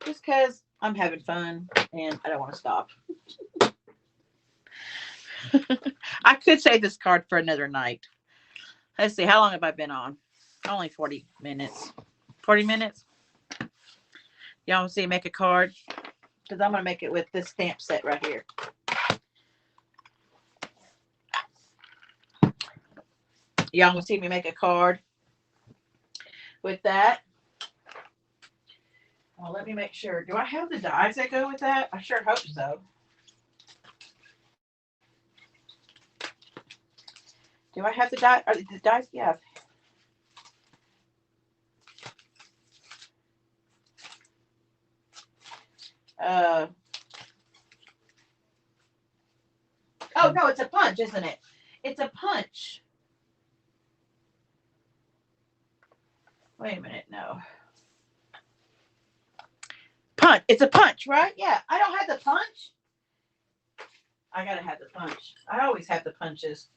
Just because I'm having fun and I don't want to stop. I could save this card for another night. Let's see. How long have I been on? Only 40 minutes. 40 minutes. Y'all want to see make a card? Because I'm going to make it with this stamp set right here. Y'all want to see me make a card with that? Well, let me make sure. Do I have the dies that go with that? I sure hope so. Do I have the dies? Are the dies? Yeah. Oh, no, it's a punch, isn't it? It's a punch. Wait a minute, no. Punch. It's a punch, right? Yeah. I don't have the punch. I got to have the punch. I always have the punches.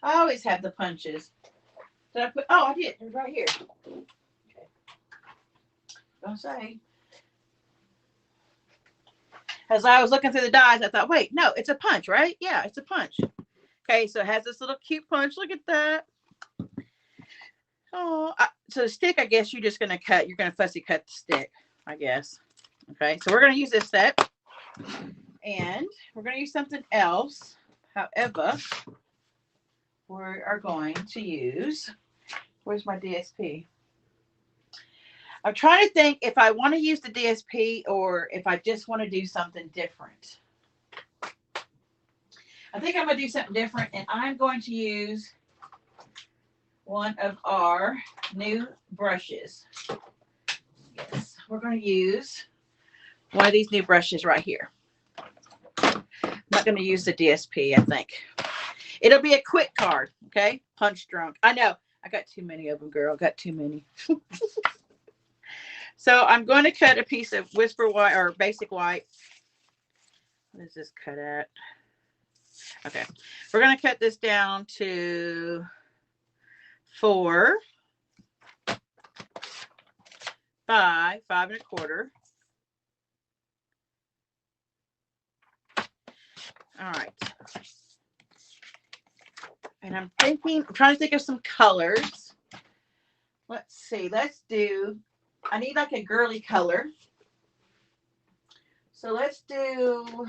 I always have the punches. Did I put? Oh, I did. It's right here. Okay. Don't say. As I was looking through the dies, I thought, wait, no, it's a punch, right? Yeah, it's a punch. Okay, so it has this little cute punch. Look at that. Oh, so the stick, I guess you're just going to cut. You're going to fussy cut the stick, I guess. Okay, so we're going to use this set. And we're going to use something else. However, we are going to use, where's my DSP? I'm trying to think if I want to use the DSP or if I just want to do something different. I think I'm going to do something different, and I'm going to use one of our new brushes. Yes, we're going to use one of these new brushes right here. I'm not going to use the DSP, I think. It'll be a quick card, okay? Punch drunk. I know. I got too many of them, girl. I got too many. So I'm going to cut a piece of Whisper White or Basic White. What is this cut at? Okay. We're going to cut this down to 4 by 5 1/4. All right. And I'm trying to think of some colors. Let's see. Let's do, I need like a girly color. So let's do,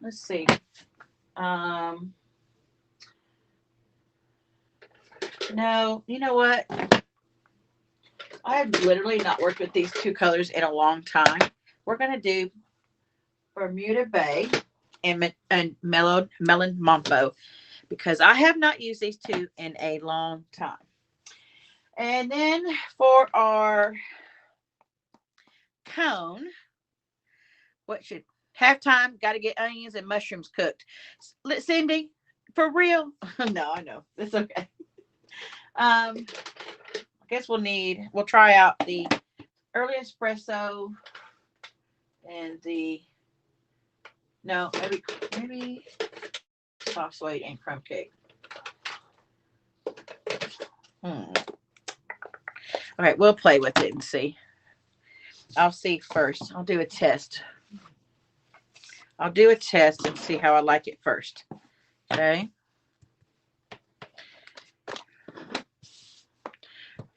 let's see. No, you know what? I have literally not worked with these two colors in a long time. We're going to do Bermuda Bay and Melon Mambo because I have not used these two in a long time. And then for our cone, what should halftime? Got to get onions and mushrooms cooked. Cindy, for real? No, I know. It's okay. I guess we'll try out the early espresso and the, no, maybe soft suede and crumb cake. All right, we'll play with it and see. I'll see first. I'll do a test. I'll do a test and see how I like it first. Okay.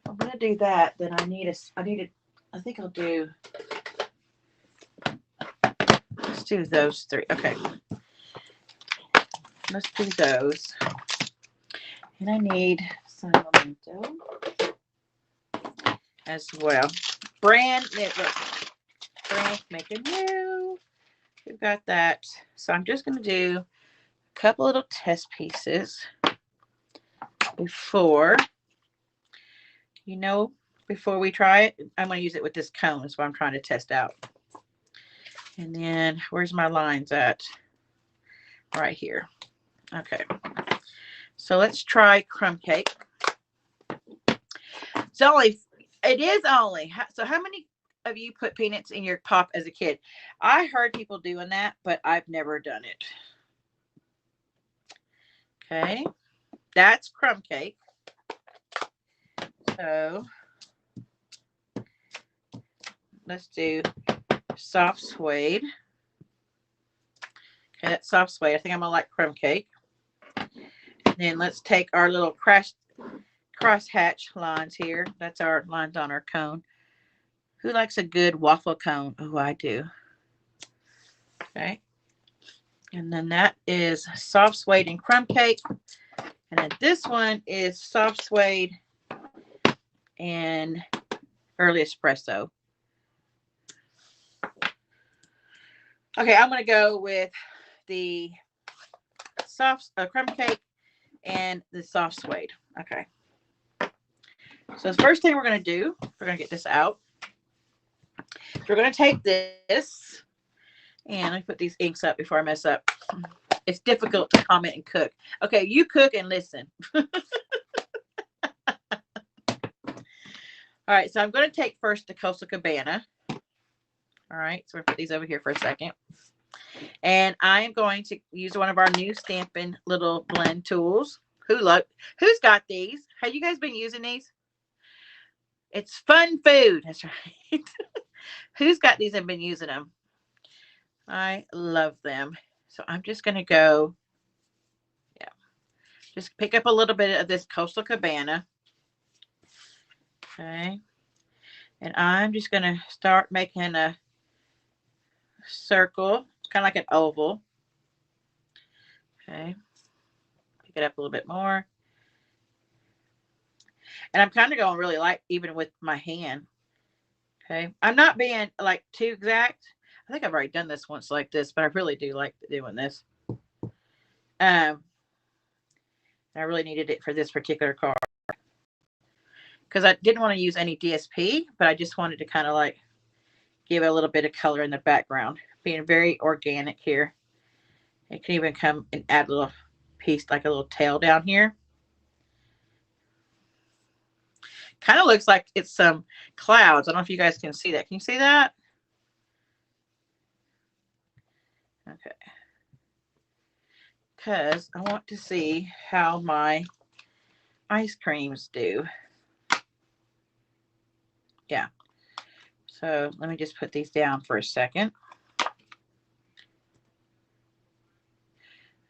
I'm going to do that. Then I think I'll do, let's do those three. Okay. Let's do those. And I need some memento as well. Brand new. Look. Brand making new. We've got that. So I'm just going to do a couple little test pieces before we try it. I'm going to use it with this cone. That's what I'm trying to test out. And then where's my lines at? Right here. Okay. So let's try crumb cake. It is only. So how many of you put peanuts in your pop as a kid? I heard people doing that, but I've never done it. Okay. That's crumb cake. So let's do soft suede. Okay, that's soft suede. I think I'm going to like crumb cake. And then let's take our little crosshatch lines here. That's our lines on our cone. Who likes a good waffle cone? Oh, I do. Okay. And then that is soft suede and crumb cake. And then this one is soft suede and early espresso. Okay, I'm going to go with the soft crumb cake and the soft suede. Okay. So the first thing we're going to do, we're going to get this out. So we're going to take this, and let me put these inks up before I mess up. It's difficult to comment and cook. Okay, you cook and listen. All right, so I'm going to take first the Coastal Cabana. All right, so we're going to put these over here for a second. And I am going to use one of our new Stampin' little blend tools. Who's got these? Have you guys been using these? It's fun food. That's right. Who's got these and been using them? I love them. So I'm just going to go, just pick up a little bit of this Coastal Cabana. Okay. And I'm just going to start making a circle, kind of like an oval. Okay. Pick it up a little bit more. And I'm kind of going really light even with my hand. Okay. I'm not being like too exact. I think I've already done this once like this, but I really do like doing this. I really needed it for this particular card because I didn't want to use any DSP, but I just wanted to kind of like give it a little bit of color in the background, being very organic here. It can even come and add a little piece, like a little tail down here. Kind of looks like it's some clouds. I don't know if you guys can see that. Can you see that? Okay. Because I want to see how my ice creams do. Yeah. So let me just put these down for a second.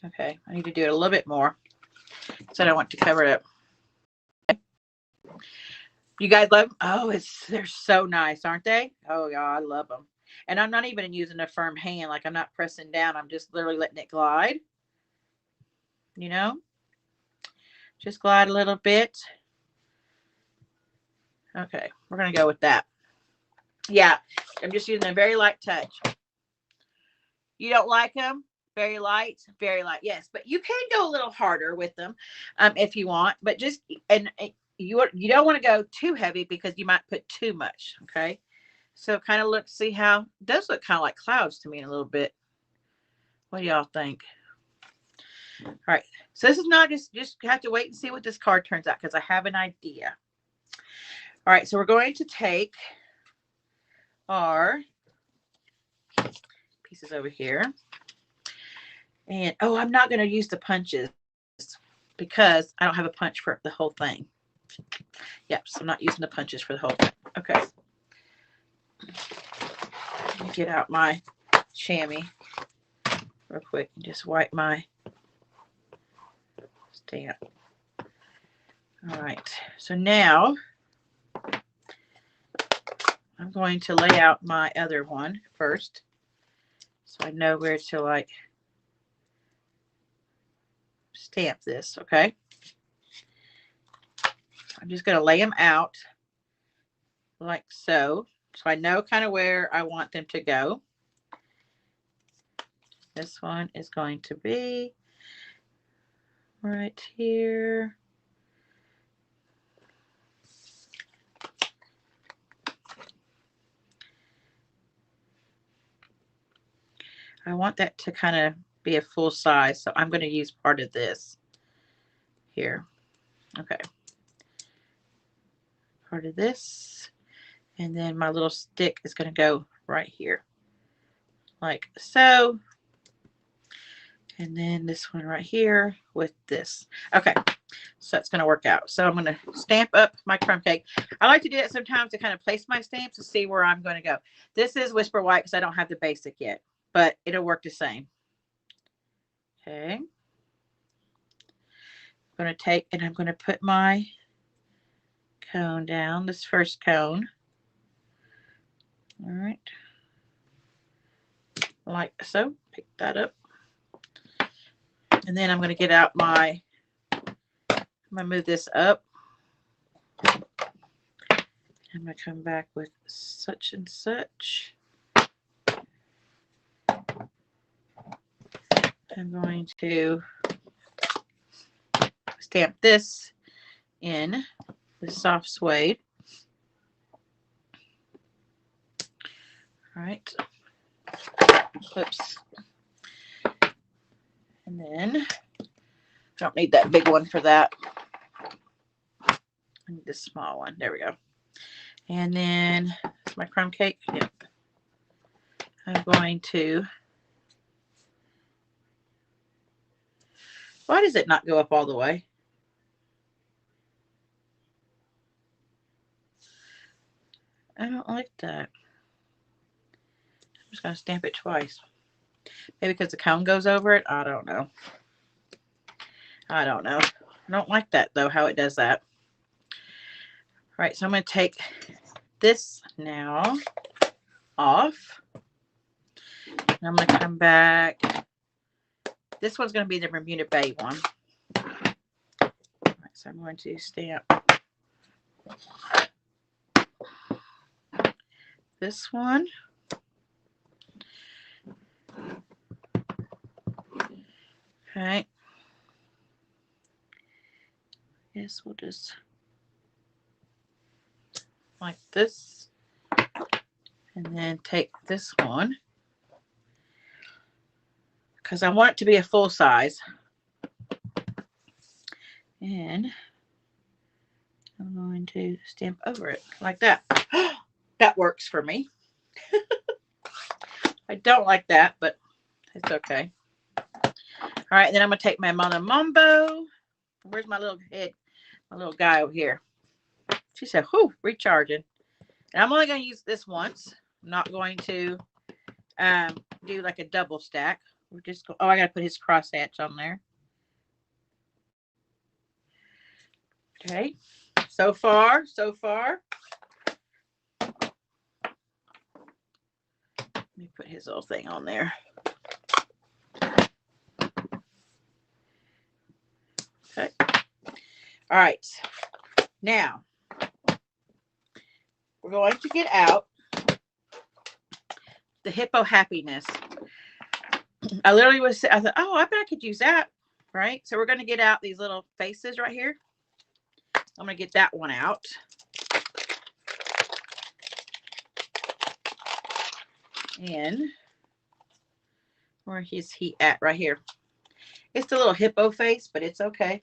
Okay. I need to do it a little bit more. So I don't want to cover it up. Okay. You guys love them? Oh, they're so nice, aren't they? Oh, yeah, I love them. And I'm not even using a firm hand. Like I'm not pressing down. I'm just literally letting it glide. You know? Just glide a little bit. Okay. We're going to go with that. Yeah. I'm just using a very light touch. You don't like them? Very light? Very light. Yes. But you can go a little harder with them if you want. But just, and you don't want to go too heavy because you might put too much. Okay. So kind of look, see how, it does look kind of like clouds to me in a little bit. What do y'all think? All right. So this is not just have to wait and see what this card turns out because I have an idea. All right. So we're going to take our pieces over here. And, oh, I'm not going to use the punches because I don't have a punch for the whole thing. Yep, so I'm not using the punches for the whole thing. Okay. Let me get out my chamois real quick and just wipe my stamp. All right, so now I'm going to lay out my other one first so I know where to like stamp this, okay? I'm just going to lay them out like so I know kind of where I want them to go. This one is going to be right here. I want that to kind of be a full size, so I'm going to use part of this here. Okay. Part of this, and then my little stick is going to go right here like so, and then this one right here with this. Okay, so it's going to work out. So I'm going to stamp up my crumb cake. I like to do that sometimes to kind of place my stamps to see where I'm going to go. This is Whisper White because I don't have the basic yet, but it'll work the same. Okay, I'm going to take and I'm going to put my cone down, this first cone. All right, like so. Pick that up, and then I'm going to get out my, I'm going to move this up. I'm going to come back with such and such. I'm going to stamp this in the soft suede. All right. Oops. And then I don't need that big one for that. I need this small one. There we go. And then my crumb cake. Yep. I'm going to. Why does it not go up all the way? I don't like that. I'm just going to stamp it twice. Maybe because the cone goes over it. I don't know. I don't know. I don't like that though, how it does that. All right, so I'm going to take this now off. And I'm going to come back. This one's going to be the Bermuda Bay one. All right, so I'm going to stamp this one. Okay. Yes, we'll just like this. And then take this one. Because I want it to be a full size. And I'm going to stamp over it like that. That works for me. I don't like that, but it's okay. All right, then I'm going to take my Mama Mambo. Where's my little head? My little guy over here. She said, whew, recharging. And I'm only going to use this once. I'm not going to do like a double stack. We're just going, oh, I got to put his crosshatch on there. Okay, so far, so far. Let me put his little thing on there. Okay. All right. Now, we're going to get out the Hippo Happiness. I literally was, I thought, oh, I bet I could use that, right? So we're going to get out these little faces right here. I'm going to get that one out. And where is he at? Right here. It's the little hippo face, but it's okay.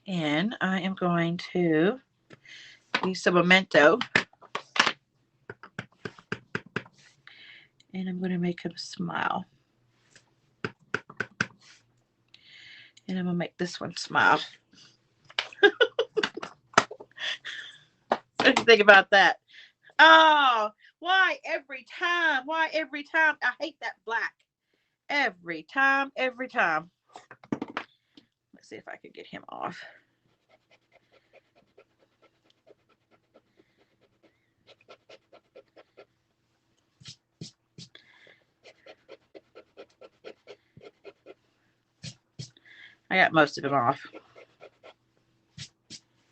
And I am going to use some Memento And I'm going to make him smile. And I'm going to make this one smile. What do you think about that? Oh, why every time? Why every time? I hate that black. Every time, every time. Let's see if I can get him off. I got most of it off.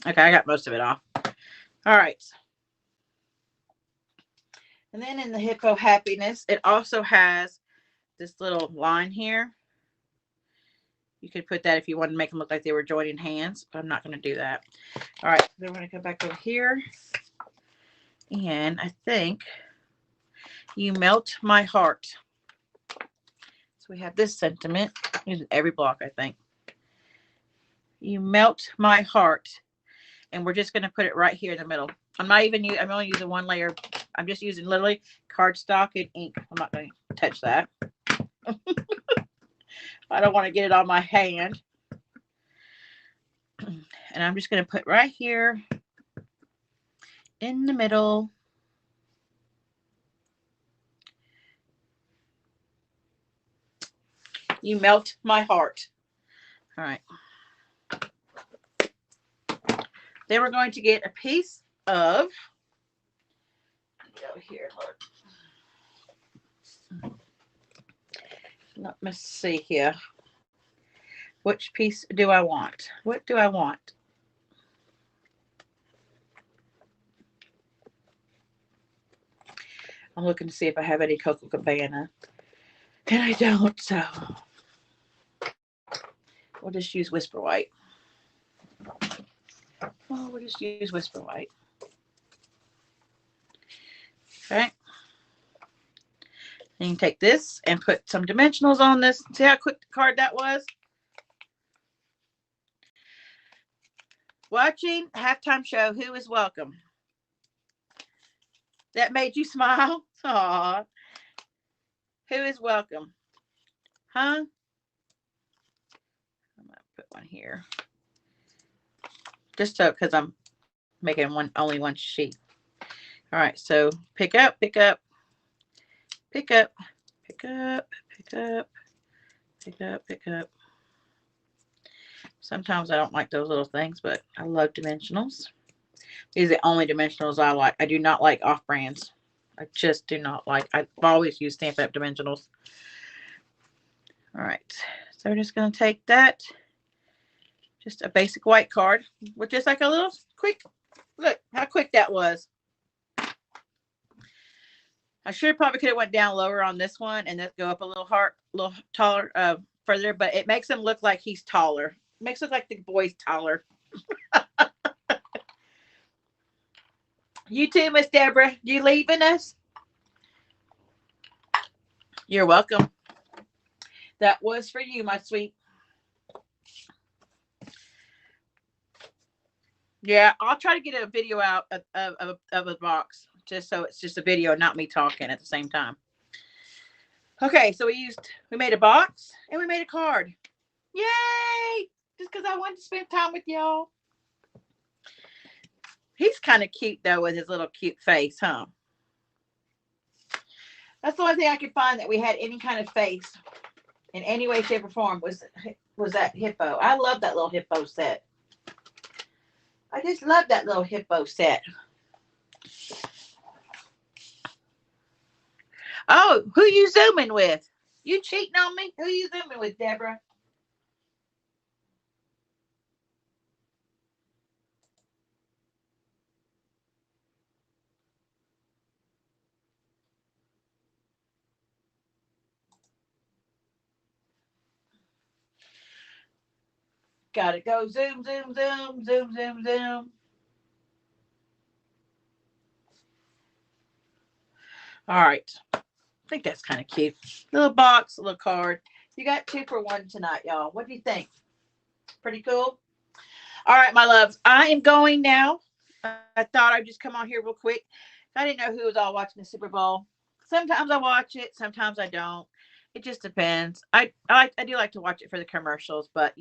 Okay, I got most of it off. All right. And then in the Hippo Happiness, it also has this little line here. You could put that if you want to make them look like they were joining hands, but I'm not going to do that. All right, then we're going to go back over here. And I think you melt my heart. So we have this sentiment. Using every block, I think. You melt my heart. And we're just going to put it right here in the middle. I'm only using one layer. I'm just using literally cardstock and ink. I'm not going to touch that. I don't want to get it on my hand. And I'm just going to put right here in the middle. You melt my heart. All right. Then we're going to get a piece of, go here, Lord. Let me see here. Which piece do I want? What do I want? I'm looking to see if I have any Coco Cabana. And I don't, so we'll just use Whisper White. Oh, we'll just use Whisper White. Okay. And you can take this and put some dimensionals on this. See how quick the card that was? Watching halftime show, who is welcome? That made you smile? Aw. Who is welcome? Huh? I'm going to put one here. Just so, because I'm making only one sheet. All right, so pick up, pick up, pick up, pick up, pick up, pick up, pick up. Sometimes I don't like those little things, but I love dimensionals. These are the only dimensionals I like. I do not like off-brands. I just do not like. I've always used Stampin' Up! Dimensionals. All right, so we're just going to take that. Just a basic white card with just like a little quick, look how quick that was. I should probably could have went down lower on this one and then go up a little taller, further, but it makes him look like he's taller. It makes it look like the boy's taller. You too, Miss Deborah. You leaving us? You're welcome. That was for you, my sweet. Yeah, I'll try to get a video out of a box, just so it's just a video, not me talking at the same time. Okay, so we made a box and we made a card. Yay! Just because I wanted to spend time with y'all. He's kind of cute though with his little cute face, huh? That's the only thing I could find that we had any kind of face in any way, shape, or form was that hippo. I love that little hippo set. I just love that little hippo set. Oh, who you zooming with? You cheating on me? Who you zooming with, Deborah? Gotta go zoom, zoom, zoom, zoom, zoom, zoom. All right. I think that's kind of cute. Little box, little card. You got 2 for 1 tonight, y'all. What do you think? Pretty cool? All right, my loves. I am going now. I thought I'd just come on here real quick. I didn't know who was all watching the Super Bowl. Sometimes I watch it, sometimes I don't. It just depends. I do like to watch it for the commercials, but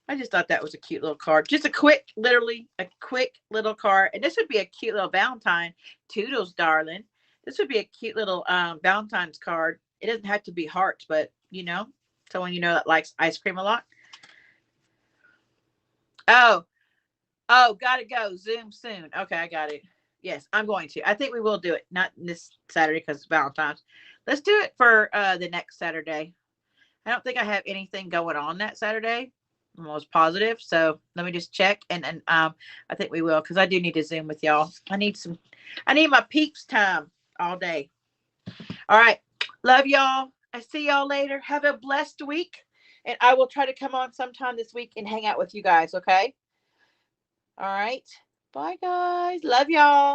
I just thought that was a cute little card. Just a quick, literally a quick little card. And this would be a cute little Valentine. Toodles, darling. This would be a cute little Valentine's card. It doesn't have to be hearts, but someone that likes ice cream a lot. Oh, oh, gotta go. Zoom soon. Okay, I got it. Yes, I'm going to. I think we will do it. Not this Saturday because it's Valentine's. Let's do it for the next Saturday. I don't think I have anything going on that Saturday. I'm almost positive. So let me just check, and I think we will because I do need to Zoom with y'all. I need my peeps time all day. All right, love y'all. I see y'all later. Have a blessed week, and I will try to come on sometime this week and hang out with you guys. Okay. All right. Bye, guys. Love y'all.